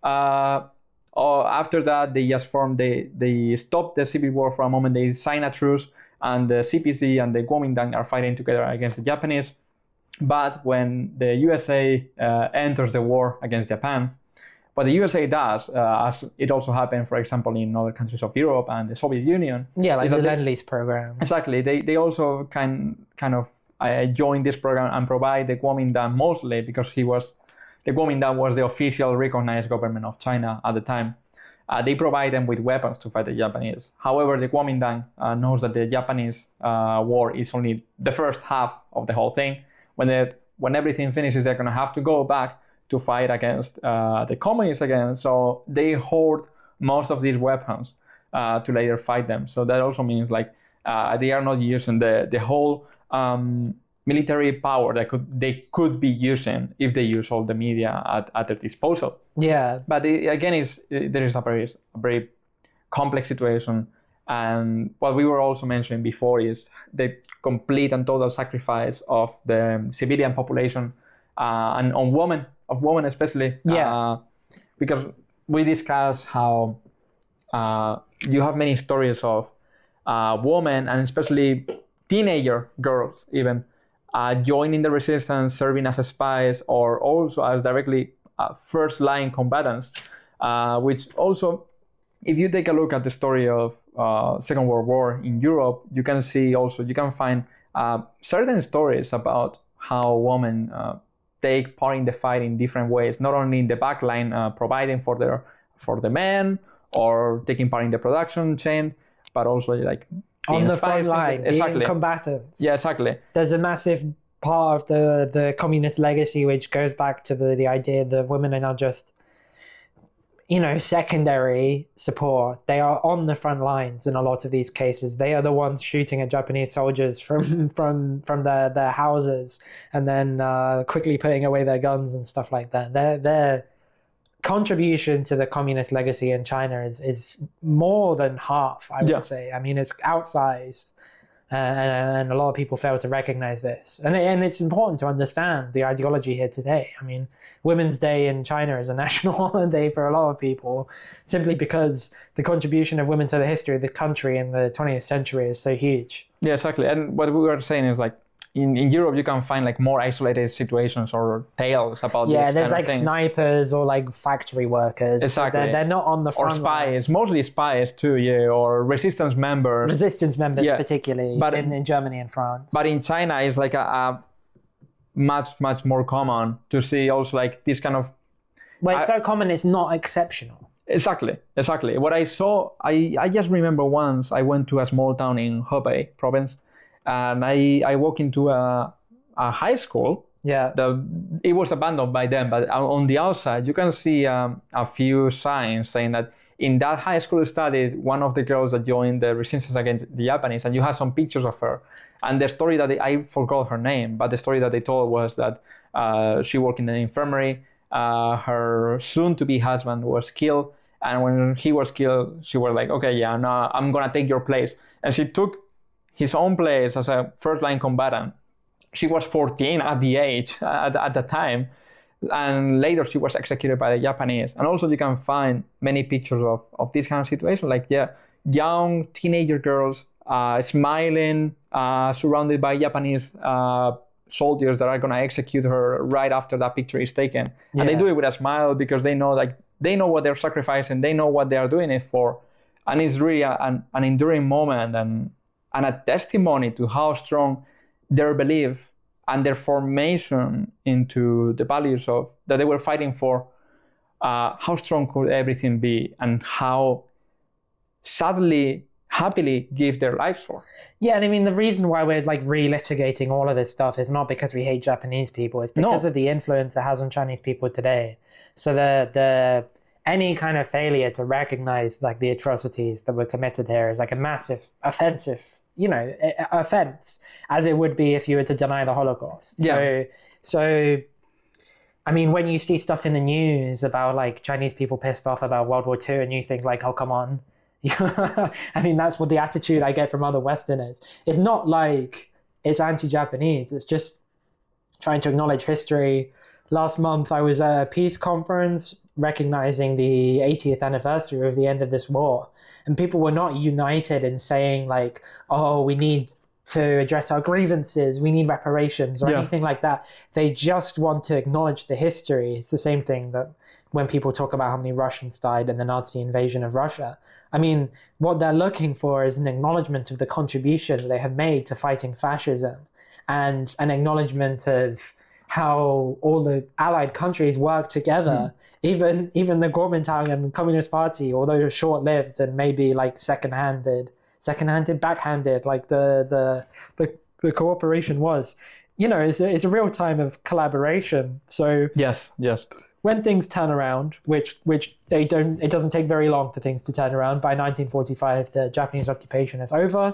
Speaker 2: Or after that, they just formed, they stopped the civil war for a moment, they signed a truce, and the CPC and the Kuomintang are fighting together against the Japanese. But when the USA enters the war against Japan, what the USA does, as it also happened, for example, in other countries of Europe and the Soviet Union.
Speaker 1: Yeah, like the Lend-Lease program.
Speaker 2: Exactly. They also kind of joined this program and provide the Kuomintang mostly because the Kuomintang was the official recognized government of China at the time. They provide them with weapons to fight the Japanese. However, the Kuomintang knows that the Japanese war is only the first half of the whole thing. When everything finishes, they're going to have to go back to fight against the communists again. So they hoard most of these weapons to later fight them. So that also means like they are not using the whole military power that they could be using if they use all the media at their disposal.
Speaker 1: Yeah.
Speaker 2: But there is a very complex situation. And what we were also mentioning before is the complete and total sacrifice of the civilian population and on women especially.
Speaker 1: Yeah.
Speaker 2: Because we discussed how you have many stories of women and especially teenager girls even joining the resistance, serving as spies or also as directly first line combatants, which also, if you take a look at the story of Second World War in Europe, you can find certain stories about how women take part in the fight in different ways, not only in the back line providing for the men or taking part in the production chain, but also like
Speaker 1: on the front line, being combatants.
Speaker 2: Yeah, exactly.
Speaker 1: There's a massive part of the communist legacy which goes back to the idea that women are not just, secondary support. They are on the front lines in a lot of these cases. They are the ones shooting at Japanese soldiers from their houses and then quickly putting away their guns and stuff like that. Their contribution to the communist legacy in China is more than half, I would say. I mean, it's outsized. And a lot of people fail to recognize this. And it's important to understand the ideology here today. I mean, Women's Day in China is a national holiday for a lot of people simply because the contribution of women to the history of the country in the 20th century is so huge.
Speaker 2: Yeah, exactly. And what we were saying is like, in Europe, you can find like more isolated situations or tales about
Speaker 1: this there's like snipers or like factory workers.
Speaker 2: Exactly.
Speaker 1: They're not on the front
Speaker 2: or spies,
Speaker 1: lines.
Speaker 2: Mostly spies too, or resistance members.
Speaker 1: Particularly but, in Germany and France.
Speaker 2: But in China, it's like a much, much more common to see also like this kind of...
Speaker 1: Well, it's so common, it's not exceptional.
Speaker 2: Exactly. What I saw, I just remember once I went to a small town in Hebei province, and I walked into a high school.
Speaker 1: Yeah.
Speaker 2: It was abandoned by them, but on the outside, you can see a few signs saying that in that high school studied one of the girls that joined the resistance against the Japanese, and you have some pictures of her. And the story that I forgot her name, but the story that they told was that she worked in an infirmary. Her soon-to-be husband was killed, and when he was killed, she was like, "Okay, yeah, no, I'm gonna take your place," and she took his own place as a first-line combatant. She was 14 at the time, and later she was executed by the Japanese. And also you can find many pictures of this kind of situation, like young teenager girls smiling, surrounded by Japanese soldiers that are gonna execute her right after that picture is taken. Yeah. And they do it with a smile because they know what they're sacrificing, they know what they are doing it for, and it's really an enduring moment and a testimony to how strong their belief and their formation into the values that they were fighting for, how strong could everything be and how happily give their lives for.
Speaker 1: Yeah, and I mean, the reason why we're like relitigating all of this stuff is not because we hate Japanese people, it's because of the influence it has on Chinese people today. So the any kind of failure to recognize like the atrocities that were committed here is like a massive offense, as it would be if you were to deny the Holocaust.
Speaker 2: Yeah.
Speaker 1: So, I mean, when you see stuff in the news about like Chinese people pissed off about World War II and you think like, oh, come on, I mean, that's what the attitude I get from other Westerners. It's not like it's anti-Japanese. It's just trying to acknowledge history. Last month, I was at a peace conference recognizing the 80th anniversary of the end of this war. And people were not united in saying like, oh, we need to address our grievances, we need reparations or anything like that. They just want to acknowledge the history. It's the same thing that when people talk about how many Russians died in the Nazi invasion of Russia. I mean, what they're looking for is an acknowledgement of the contribution they have made to fighting fascism and an acknowledgement of how all the allied countries work together. Even the Kuomintang and Communist Party, although short-lived and maybe like backhanded, like the cooperation was, it's a real time of collaboration. So
Speaker 2: yes.
Speaker 1: When things turn around, which they don't, it doesn't take very long for things to turn around. By 1945, the Japanese occupation is over.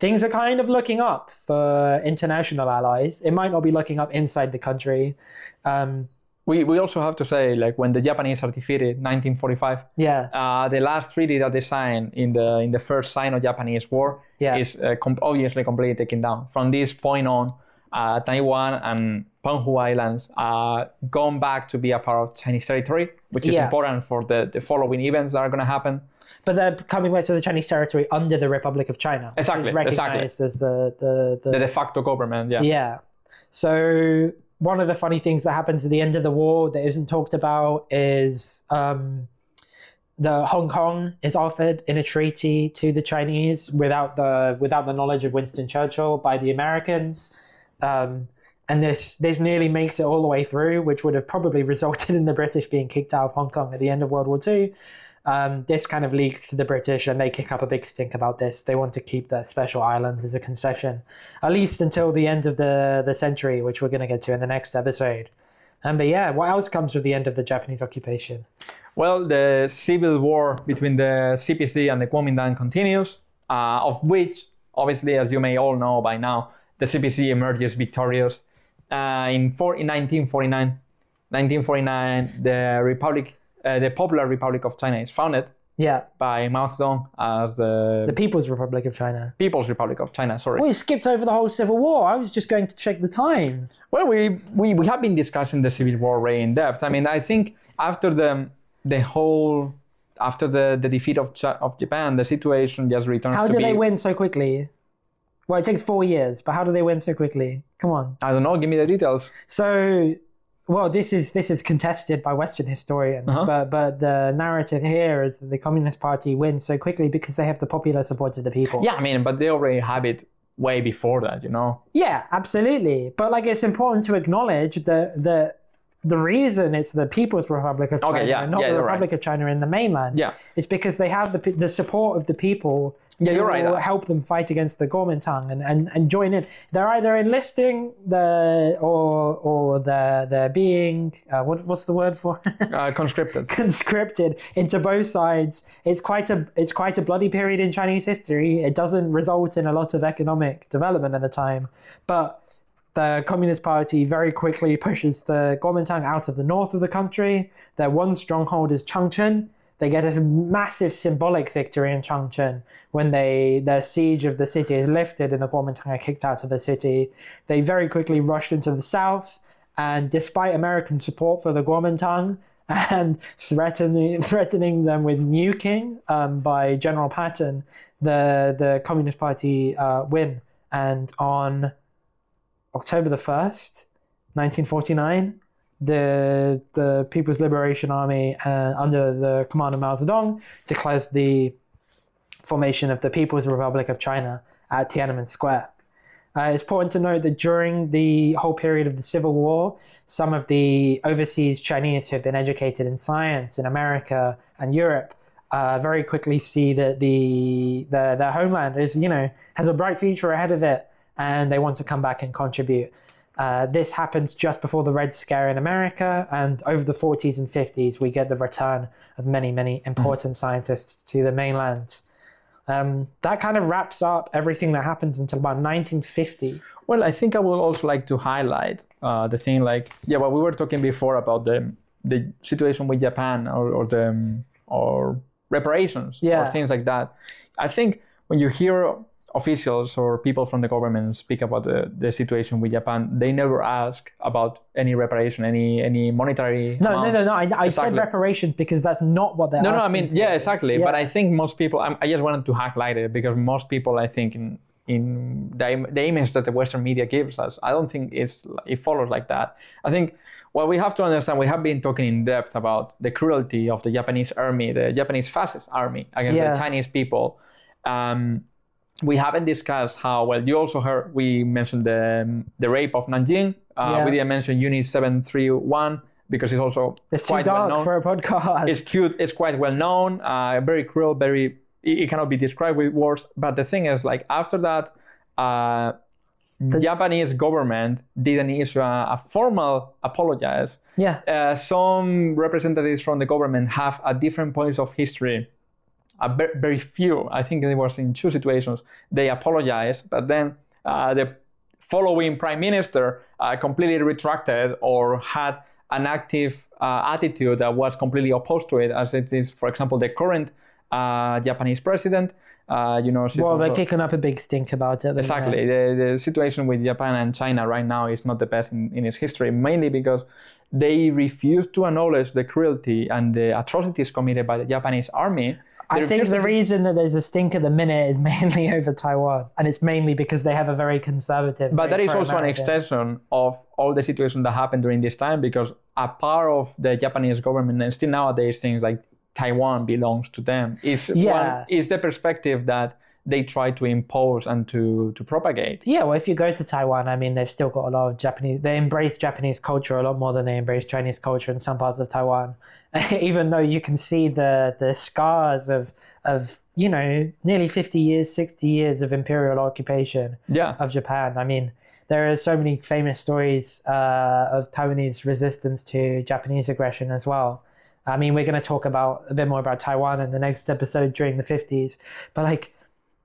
Speaker 1: Things are kind of looking up for international allies. It might not be looking up inside the country.
Speaker 2: We also have to say, like, when the Japanese are defeated, 1945. The last treaty that they signed in the first Sino-Japanese War is obviously completely taken down. From this point on, Taiwan and Penghu Islands gone back to be a part of Chinese territory, which is important for the following events that are going to happen.
Speaker 1: But they're coming back to the Chinese territory under the Republic of China, which is recognized as the
Speaker 2: de facto government.
Speaker 1: Yeah. So one of the funny things that happens at the end of the war that isn't talked about is the Hong Kong is offered in a treaty to the Chinese without the knowledge of Winston Churchill by the Americans. And this nearly makes it all the way through, which would have probably resulted in the British being kicked out of Hong Kong at the end of World War II. This kind of leaks to the British and they kick up a big stink about this. They want to keep their special islands as a concession, at least until the end of the century, which we're going to get to in the next episode. But yeah, what else comes with the end of the Japanese occupation?
Speaker 2: Well, the civil war between the CPC and the Kuomintang continues, of which, obviously, as you may all know by now, the CPC emerges victorious. In 1949, the Popular Republic of China is founded by Mao Zedong as the
Speaker 1: People's Republic of China.
Speaker 2: People's Republic of China, sorry.
Speaker 1: We skipped over the whole Civil War. I was just going to check the time.
Speaker 2: Well, we have been discussing the Civil War very in depth. I mean, I think after the defeat of Japan, the situation just returns to be...
Speaker 1: How did they win so quickly? Well, it takes 4 years, but how do they win so quickly? Come on.
Speaker 2: I don't know. Give me the details.
Speaker 1: So... Well, this is contested by Western historians, but the narrative here is that the Communist Party wins so quickly because they have the popular support of the people.
Speaker 2: Yeah, I mean, but they already have it way before that,
Speaker 1: Yeah, absolutely. But like, it's important to acknowledge the reason it's the People's Republic of China and not the Republic of China in the mainland.
Speaker 2: Yeah,
Speaker 1: it's because they have the support of the people.
Speaker 2: You're right.
Speaker 1: Will help them fight against the Kuomintang and join in. They're either enlisting or they're being what's the word for
Speaker 2: conscripted.
Speaker 1: Conscripted into both sides. It's quite a bloody period in Chinese history. It doesn't result in a lot of economic development at the time, but the Communist Party very quickly pushes the Kuomintang out of the north of the country. Their one stronghold is Changchun. They get a massive symbolic victory in Changchun when their siege of the city is lifted and the Kuomintang are kicked out of the city. They very quickly rushed into the south, and despite American support for the Kuomintang and threatening them with nuking by General Patton, the Communist Party win. And on October the 1st, 1949, the People's Liberation Army under the command of Mao Zedong declares the formation of the People's Republic of China at Tiananmen Square. It's important to note that during the whole period of the Civil War, some of the overseas Chinese who have been educated in science in America and Europe very quickly see that their homeland has a bright future ahead of it, and they want to come back and contribute. This happens just before the Red Scare in America, and over the 40s and 50s, we get the return of many, many important scientists to the mainland. That kind of wraps up everything that happens until about 1950.
Speaker 2: Well, I think I would also like to highlight the thing what we were talking before about the situation with Japan or reparations
Speaker 1: Yeah.
Speaker 2: or things like that. I think when you hear officials or people from the government speak about the situation with Japan, they never ask about any reparation, any monetary
Speaker 1: No,
Speaker 2: amount.
Speaker 1: no. I said
Speaker 2: Exactly.
Speaker 1: reparations because that's not what they're
Speaker 2: No,
Speaker 1: asking
Speaker 2: I mean,
Speaker 1: for.
Speaker 2: yeah, exactly.
Speaker 1: Yeah.
Speaker 2: But I think most people, I just wanted to highlight it because most people, I think, in the image that the Western media gives us, I don't think it follows like that. I think what we have to understand, we have been talking in depth about the cruelty of the Japanese army, the Japanese fascist army against the Chinese people. We haven't discussed how, well, you also heard, we mentioned the rape of Nanjing. We didn't mention Unit 731 because it's also
Speaker 1: it's
Speaker 2: quite
Speaker 1: too dark
Speaker 2: well known.
Speaker 1: for a podcast.
Speaker 2: It's cute, it's quite well known, very cruel, it cannot be described with words. But the thing is, like, after that, the Japanese government didn't issue a formal apologize.
Speaker 1: Yeah.
Speaker 2: Some representatives from the government have at different points of history, very few, I think it was in 2 situations, they apologized, but then the following prime minister completely retracted or had an active attitude that was completely opposed to it, as it is, for example, the current Japanese president.
Speaker 1: They're kicking up a big stink about it.
Speaker 2: Exactly. The situation with Japan and China right now is not the best in its history, mainly because they refuse to acknowledge the cruelty and the atrocities committed by the Japanese army.
Speaker 1: I think the reason that there's a stink at the minute is mainly over Taiwan, and it's mainly because they have a very conservative.
Speaker 2: But that is also an extension of all the situations that happened during this time, because a part of the Japanese government, and still nowadays, things like Taiwan belongs to them, is the perspective that they try to impose and to propagate.
Speaker 1: Yeah, well, if you go to Taiwan, I mean, they've still got a lot of Japanese. They embrace Japanese culture a lot more than they embrace Chinese culture in some parts of Taiwan. Even though you can see the scars of nearly 50 years, 60 years of imperial occupation of Japan. I mean, there are so many famous stories of Taiwanese resistance to Japanese aggression as well. I mean, we're going to talk a bit more about Taiwan in the next episode during the 50s. But like,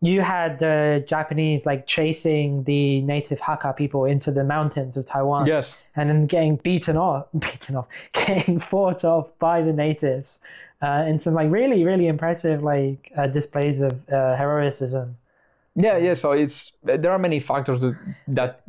Speaker 1: you had the Japanese like chasing the native Hakka people into the mountains of Taiwan.
Speaker 2: Yes.
Speaker 1: And then getting getting fought off by the natives in some like really, really impressive like displays of heroism.
Speaker 2: Yeah. So there are many factors that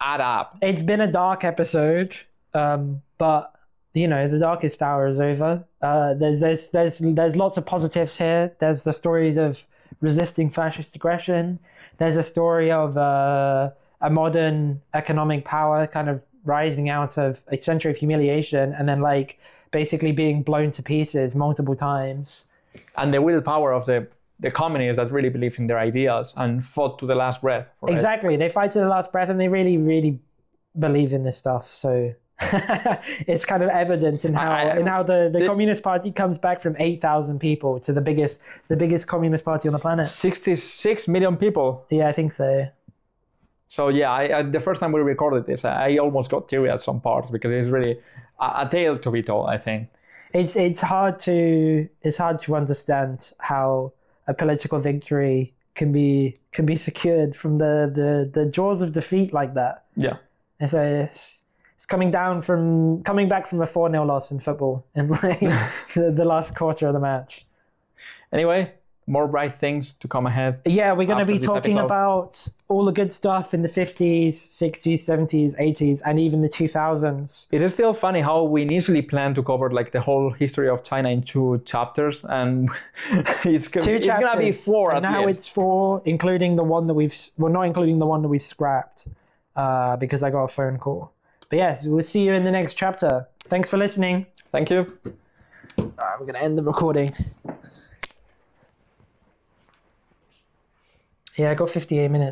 Speaker 2: add up.
Speaker 1: It's been a dark episode, but the darkest hour is over. There's lots of positives here. There's the stories of resisting fascist aggression. There's a story of a modern economic power kind of rising out of a century of humiliation and then like basically being blown to pieces multiple times.
Speaker 2: And the willpower of the communists that really believe in their ideals and fought to the last breath.
Speaker 1: Exactly. They fight to the last breath and they really, really believe in this stuff. So it's kind of evident in how the Communist Party comes back from 8,000 people to the biggest communist party on the planet.
Speaker 2: 66 million people.
Speaker 1: Yeah, I think so.
Speaker 2: So yeah, the first time we recorded this, I almost got teary at some parts because it's really a tale to be told, I think.
Speaker 1: It's hard to understand how a political victory can be secured from the jaws of defeat like that.
Speaker 2: Yeah.
Speaker 1: It's coming back from a 4-0 loss in football in like the last quarter of the match.
Speaker 2: Anyway, more bright things to come ahead.
Speaker 1: Yeah, we're going to be talking about all the good stuff in the 50s, 60s, 70s, 80s, and even the 2000s.
Speaker 2: It is still funny how we initially planned to cover like the whole history of China in 2 chapters, and it's going to be 4
Speaker 1: and now it's 4, including the one that not including the one that we've scrapped because I got a phone call. But yes, we'll see you in the next chapter. Thanks for listening.
Speaker 2: Thank you.
Speaker 1: All right, we're going to end the recording. Yeah, I got 58 minutes.